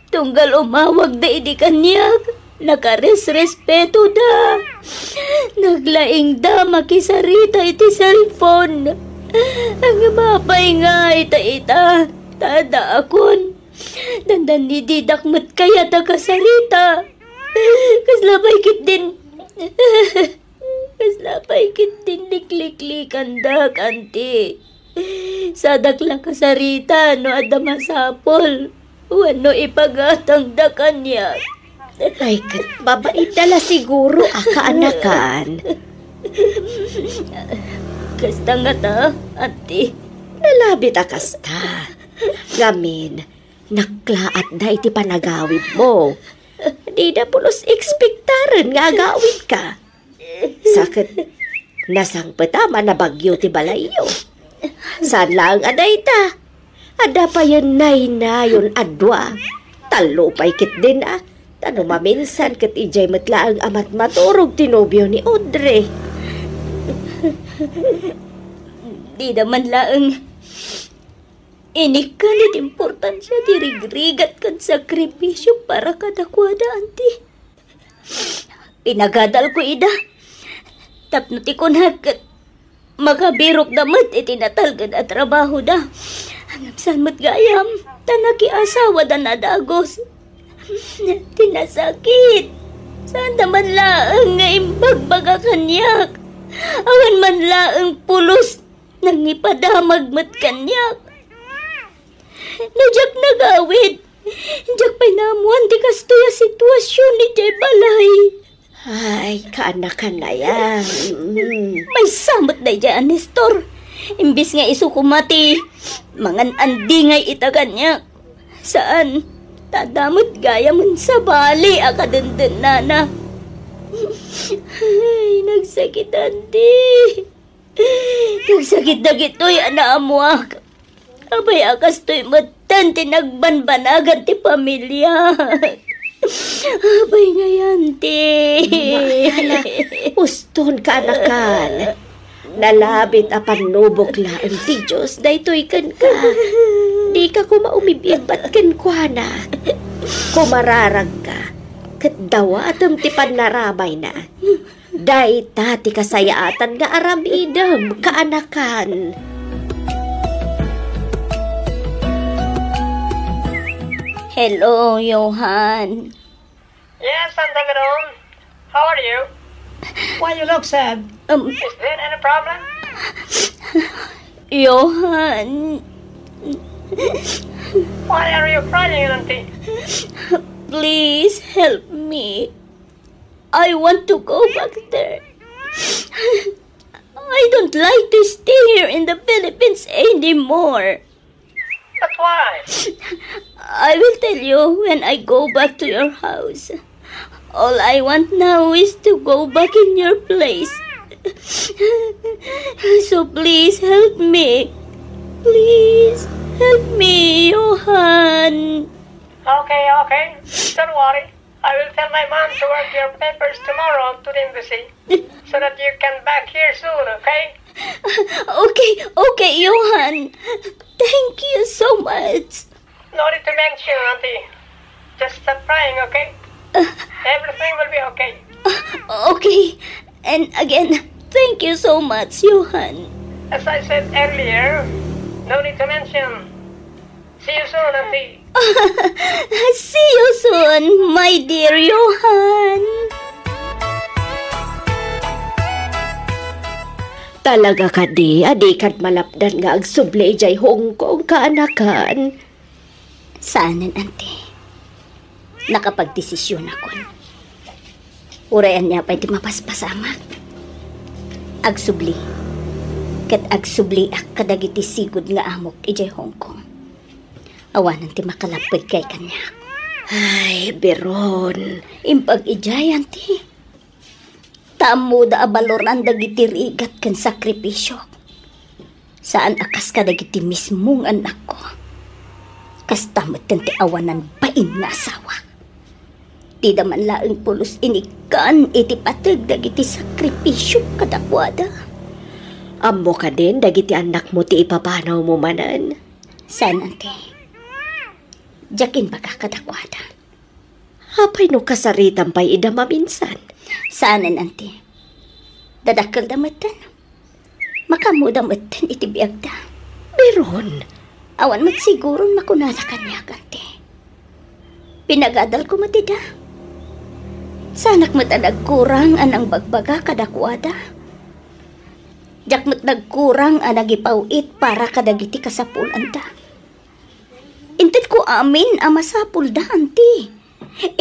Tunggal umawag da idi kanyag. Nakarespeto da. Naglaing da makisarita iti cellphone. Ang mapay nga ita. Tada akon. Dandan ni didakmat kaya da kasarita. Kaslapay kit din. Kaslapay kit din likliklikan da kanti. Sadak lang kasarita no adda masapol. Wano ipagatang da kanya. ay, babait dala siguro akaanakan. Kasta nga ta, auntie. Nalabit akasta. Gamin, naklaat da iti panagawid mo. Di na pulos ekspektaran nga agawid ka. Sakit, nasang patama na bagyo ti balayo. Saan lang aday ta? Ada pa yan na yun adwa. Talo pa'y kit din Tano maminsan kat ijay matla ang amat maturog tinobyo ni Audrey. Di naman laang inikalit importansya di rigrigat kan sakripisyo para kadakwada, auntie. Pinagadal ko ida. Tapno ti kunhat makabirok damat itinatalgan at trabaho da. Hanggang saan mo't gayam, tanaki asawa da nadagos. Tinasakit. Saan naman laang nga imbagbaga kanyak. Awan man laang pulos nang ipadamag mat kanyak. Najak nagawid. Najak pa'y namuan di kastoya sitwasyon ni Jay Balay. Ay, kaanakan na yan. May samot na dyan, Nestor. Imbis nga isukumati, mangan andigay itagan niya. Saan? Tadamot gaya man sa bali, akadenden nana. Ay, nagsakit, auntie. Nagsakit na gito'y anaamuak. Abay akas to'y matan, tinagbanbanagan ti pamilya. Abay ngayon, ti. Maala, uston ka anakan. Nalabit apan nubok laang ti Diyos, daytoy kan ka. Di ka kumaumibimbat kan kwa na. Kumararag ka, kat dawa atam ti pannaramay na. Day ti kasayaatan nga aramidam kaanakan. Hello, Johan. Yes, Santa Garon. How are you? Why you look sad? Is there any problem? Johan, Why are you crying, Auntie? Please help me. I want to go back there. I don't like to stay here in the Philippines anymore. But why? I will tell you when I go back to your house. All I want now is to go back in your place. So please help me. Please help me, Johan. Okay. Don't worry. I will tell my mom to work your papers tomorrow to the embassy so that you can back here soon, okay? Okay, Johan. Thank you so much. No need to mention, Auntie. Just stop crying, okay? Everything will be okay. Okay. And again, thank you so much, Johan. As I said earlier, no need to mention. See you soon, Auntie. See you soon, my dear Johan. Talaga ka di, adikat malapdan nga agsubli jay Hong Kong kaanakan. Saanan, ante? Nakapagdesisyon ako. Urayan niya pa'y di mapaspasamak. Agsubli. Kat agsubli ak kadagiti sigud nga amok ijay Hong Kong. Awanan ti makalapod kay kanya. Ay, Biron. Impag ijay, ante. Tamo da abaloran dagiti rigat kan sakripisyo. Saan akas ka dagiti mismong anak ko. Kastamot kan ti awanan bain nga asawa. Di daman laeng pulos inikan iti patag dagiti sakripisyo kadakwada. Ammo ka din, dagiti anak mo ti ipapanaw mo manan. Saan, ante? Jakin ba ka kadakwada? Hapay no kasaritan pa'y idama minsan. Saanan, ante? Dadakal damatan. Makamudamatan iti biagda. Biron. Awan mat siguro makunada kanya, ante. Pinagadal ko matida. Sanak mat nagkurang anang bagbaga kadakwada. Jak mat nagkurang anang ipawit para kadagiti kasapulan da. Intid ko amin amasapul da, ante.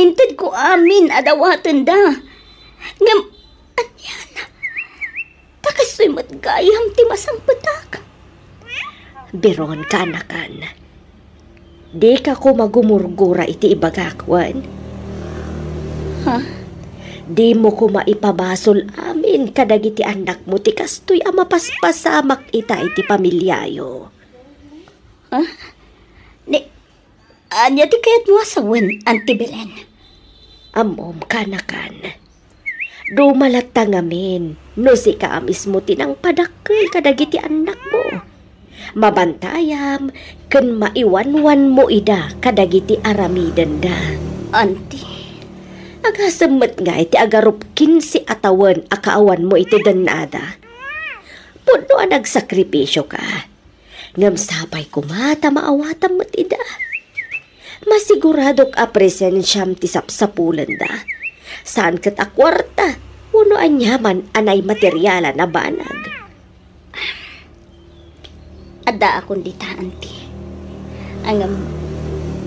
Intid ko amin adawatan da. Ngam, anyan. Takasoy matgayam ti masangpatak. Biron ka anakan. Di ka ko magumurgura iti ibagakwan. Ha? Di mo ko maipabasol amin kadagiti anak mo ti kastoy ang mapaspasamak ita iti pamilyayo. Ha? Anya ti kayat mo asawen, Auntie Belen? Amom kanakan. Dumalata ngamin, no si kaamis mo tinang padakkel kadagiti anak mo. Mabantayam, ken maiwanwan mo ida kadagiti aramidan da. Auntie. Agasamet nga iti agarup 15 atawan akaawan mo iti danada. Puno ang nagsakripisyo ka. Ngam sapay kumata maawatam mo't ida. Masiguradok a presensyam ti sapsapulan da. Saan kat akwarta, uno anyaman anay materyala na banag. Ada akong dita, auntie. Ang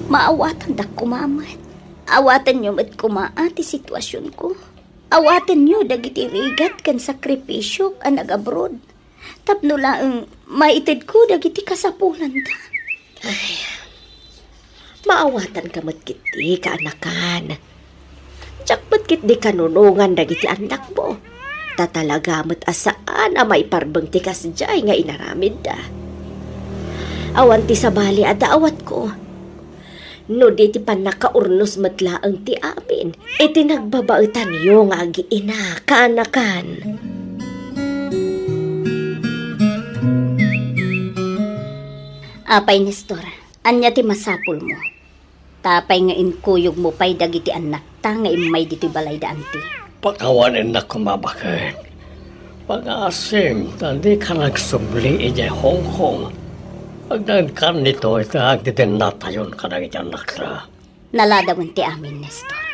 maawatan da kumamat. Awatan nyo mat kumaati sitwasyon ko. Awatan nyo dagiti rigat kan sakripisyo ang nag-abroad. Tapno laang maitid ko dagiti kasapulan da. Ay, maawatan ka matkiti kaanakan. Tsak matkit di kanunungan dagiti anak mo. Tatalaga mat asaan a may parbeng ti kasjay nga inaramid da. Awan ti sabali ada awat ko. No di ti pan nakaurnos matlaang ti amin. Iti nagbabautan niyo nga agiina kaanakan. Apay, Nestor, anya ti masapul mo. Tapay nga inkuyog mo pa'y dagiti anak ta nga imay dito'y balay da, auntie. Pagkawanin na kumabakit. Pag-asim, tandi ka nagsubli ijay Hong Kong. Pagdagkan nito, ito agdidin natayon ka na anak ta. Naladawan ti amin, Nestor.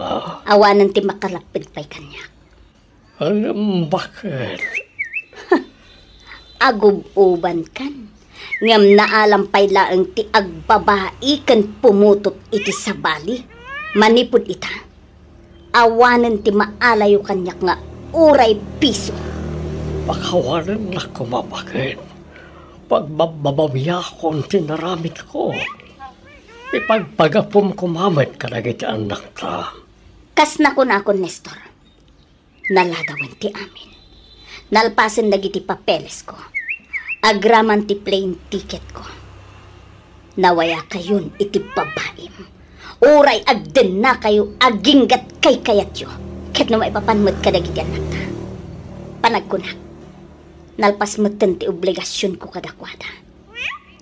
Ha? Awanan ti makalapid pa'y kanya. Bakit? Agub-uban kan. Ngam naalampay laang ti agbabai kan pumutot iti sabali. Manipod ita. Awanan ti maalayo kanyak nga uray piso. Pakawanan na kumabakit. Pagbababawiyakon tinaramit ko. Ipagpagapom kumamit ka na iti anak ta. Kas na ko Nestor. Naladawan ti amin. Nalpasan na iti papeles ko. Agraman ti plane ticket ko. Nawaya kayon iti babaim. Uray agden na kayo aginggat kay kayatyo. Ket no maipapanmat ka dagiti anak ta. Panagkunak. Nalpas matan ti obligasyon ko kadakwada.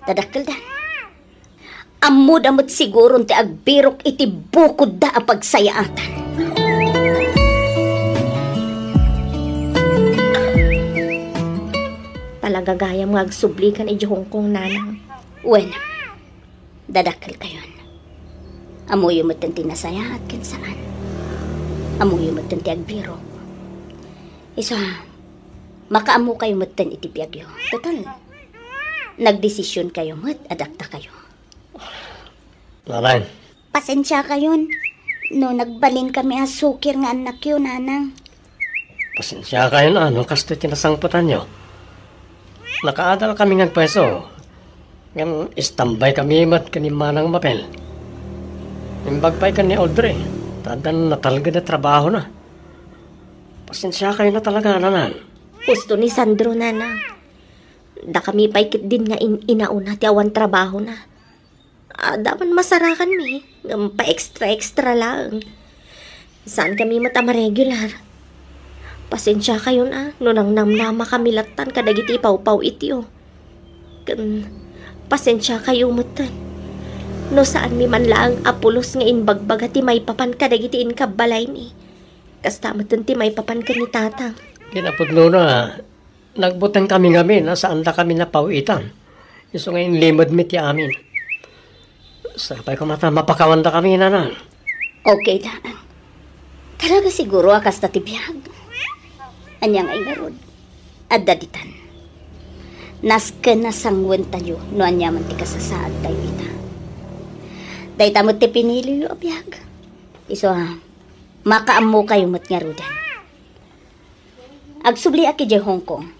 Dadakkel dan. Amud-amud siguro ti agbirok iti bukod da apagsayaatan. Talaga gaya mga agsublikan iti Hong Kong, nanang. Wen, dadakkel kayon. Amuyo mo ti nasaya at kinsaan. Amuyo mo ti agbiro. Isa, makaamu kayo mo iti piyagyo. Total, nagdesisyon kayo mo't adakta kayo. Nanay. Pasensya kayon. No nagbalin kami asukir nga anak yun, nanang. Pasensya kayo na, anong kasto tinasangputan nyo? Nakaadal kami ng peso. Ngayon, istambay kami mat kanimanang mapel. Imbagpay ka ni Audrey. Tadan na talaga na trabaho na. Pasensya kayo na talaga, nanan. Gusto ni Sandro, nanang. Da kami paikit din nga inauna ti awan trabaho na. Daman masarakan mi. Pa extra lang. Saan kami matama-regular? Pasensya kayo na. Nunang namnama kami latan kadagiti ipaw-paw itiyo. Pasensya kayo mutan. No saan mi man lang apulos nga inbagbag ti may papan kadagiti inkabalay mi. Kasta mutan ti may papan ka ni tatang. Kinapudno na, nagbutan kami ngamin na saan da kami napawitan. Iso ngayon limod mi ti amin. Sapay ko mapakawanda kami na. Okay lang. Talaga siguro akas na tibiyag. Anyang ay garod. At daditan. Naska na sangwan tayo no anyaman ti kasasaad tayo ita. Day tamot ti pinili yo abiyag. Iso makaamu kayo mat nga rudan. Agsubli aki di Hong Kong.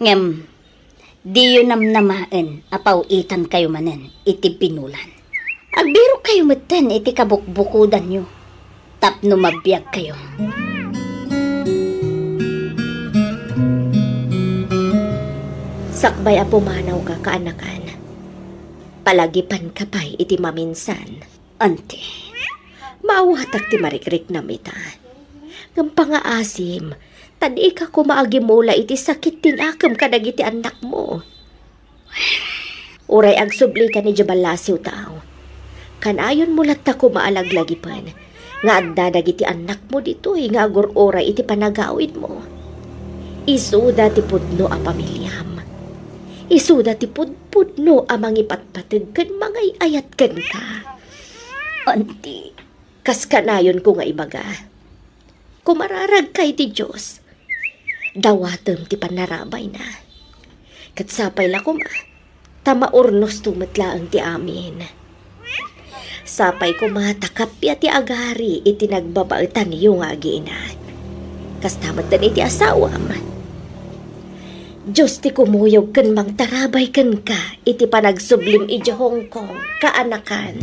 Ngem, di yun namnamaan apawitan kayo manen iti pinulan. Agbiro kayo matan iti kabukbukudan nyo. Tapno mabiyag kayo. Sakbay a pumanaw ka kaanakan. Palagipan ka pa'y iti maminsan. Ante. Maawatak ti marikrik na mita. Ngam pangaasim, tadi ka kumaagi mula iti sakit tinakam kadag iti anak mo. Uray agsubli ka ni Jabalasiw tao. Kanayon mulat ta kumaalaglagipan. Nga addadag iti anak mo dito nga agur-oray iti panagawid mo. Isuda ti pudno a pamilyam. Isuda ti pudno a mangipatpatid kan mangay ayat kan ka. Auntie. Kas kanayon ko nga ibaga. Kumararag kay ti Diyos. Dawatem ti panarabay na. Katsapay la kuma. Tamaurnos tumatlaang ti amin. Sapay ko matakapya ti agari iti nagbabaitan niyo nga agina. Kastamatan iti asawam. Diyos ti kumuyog kan mang tarabay kan ka iti panagsublim iti Hong Kong kaanakan.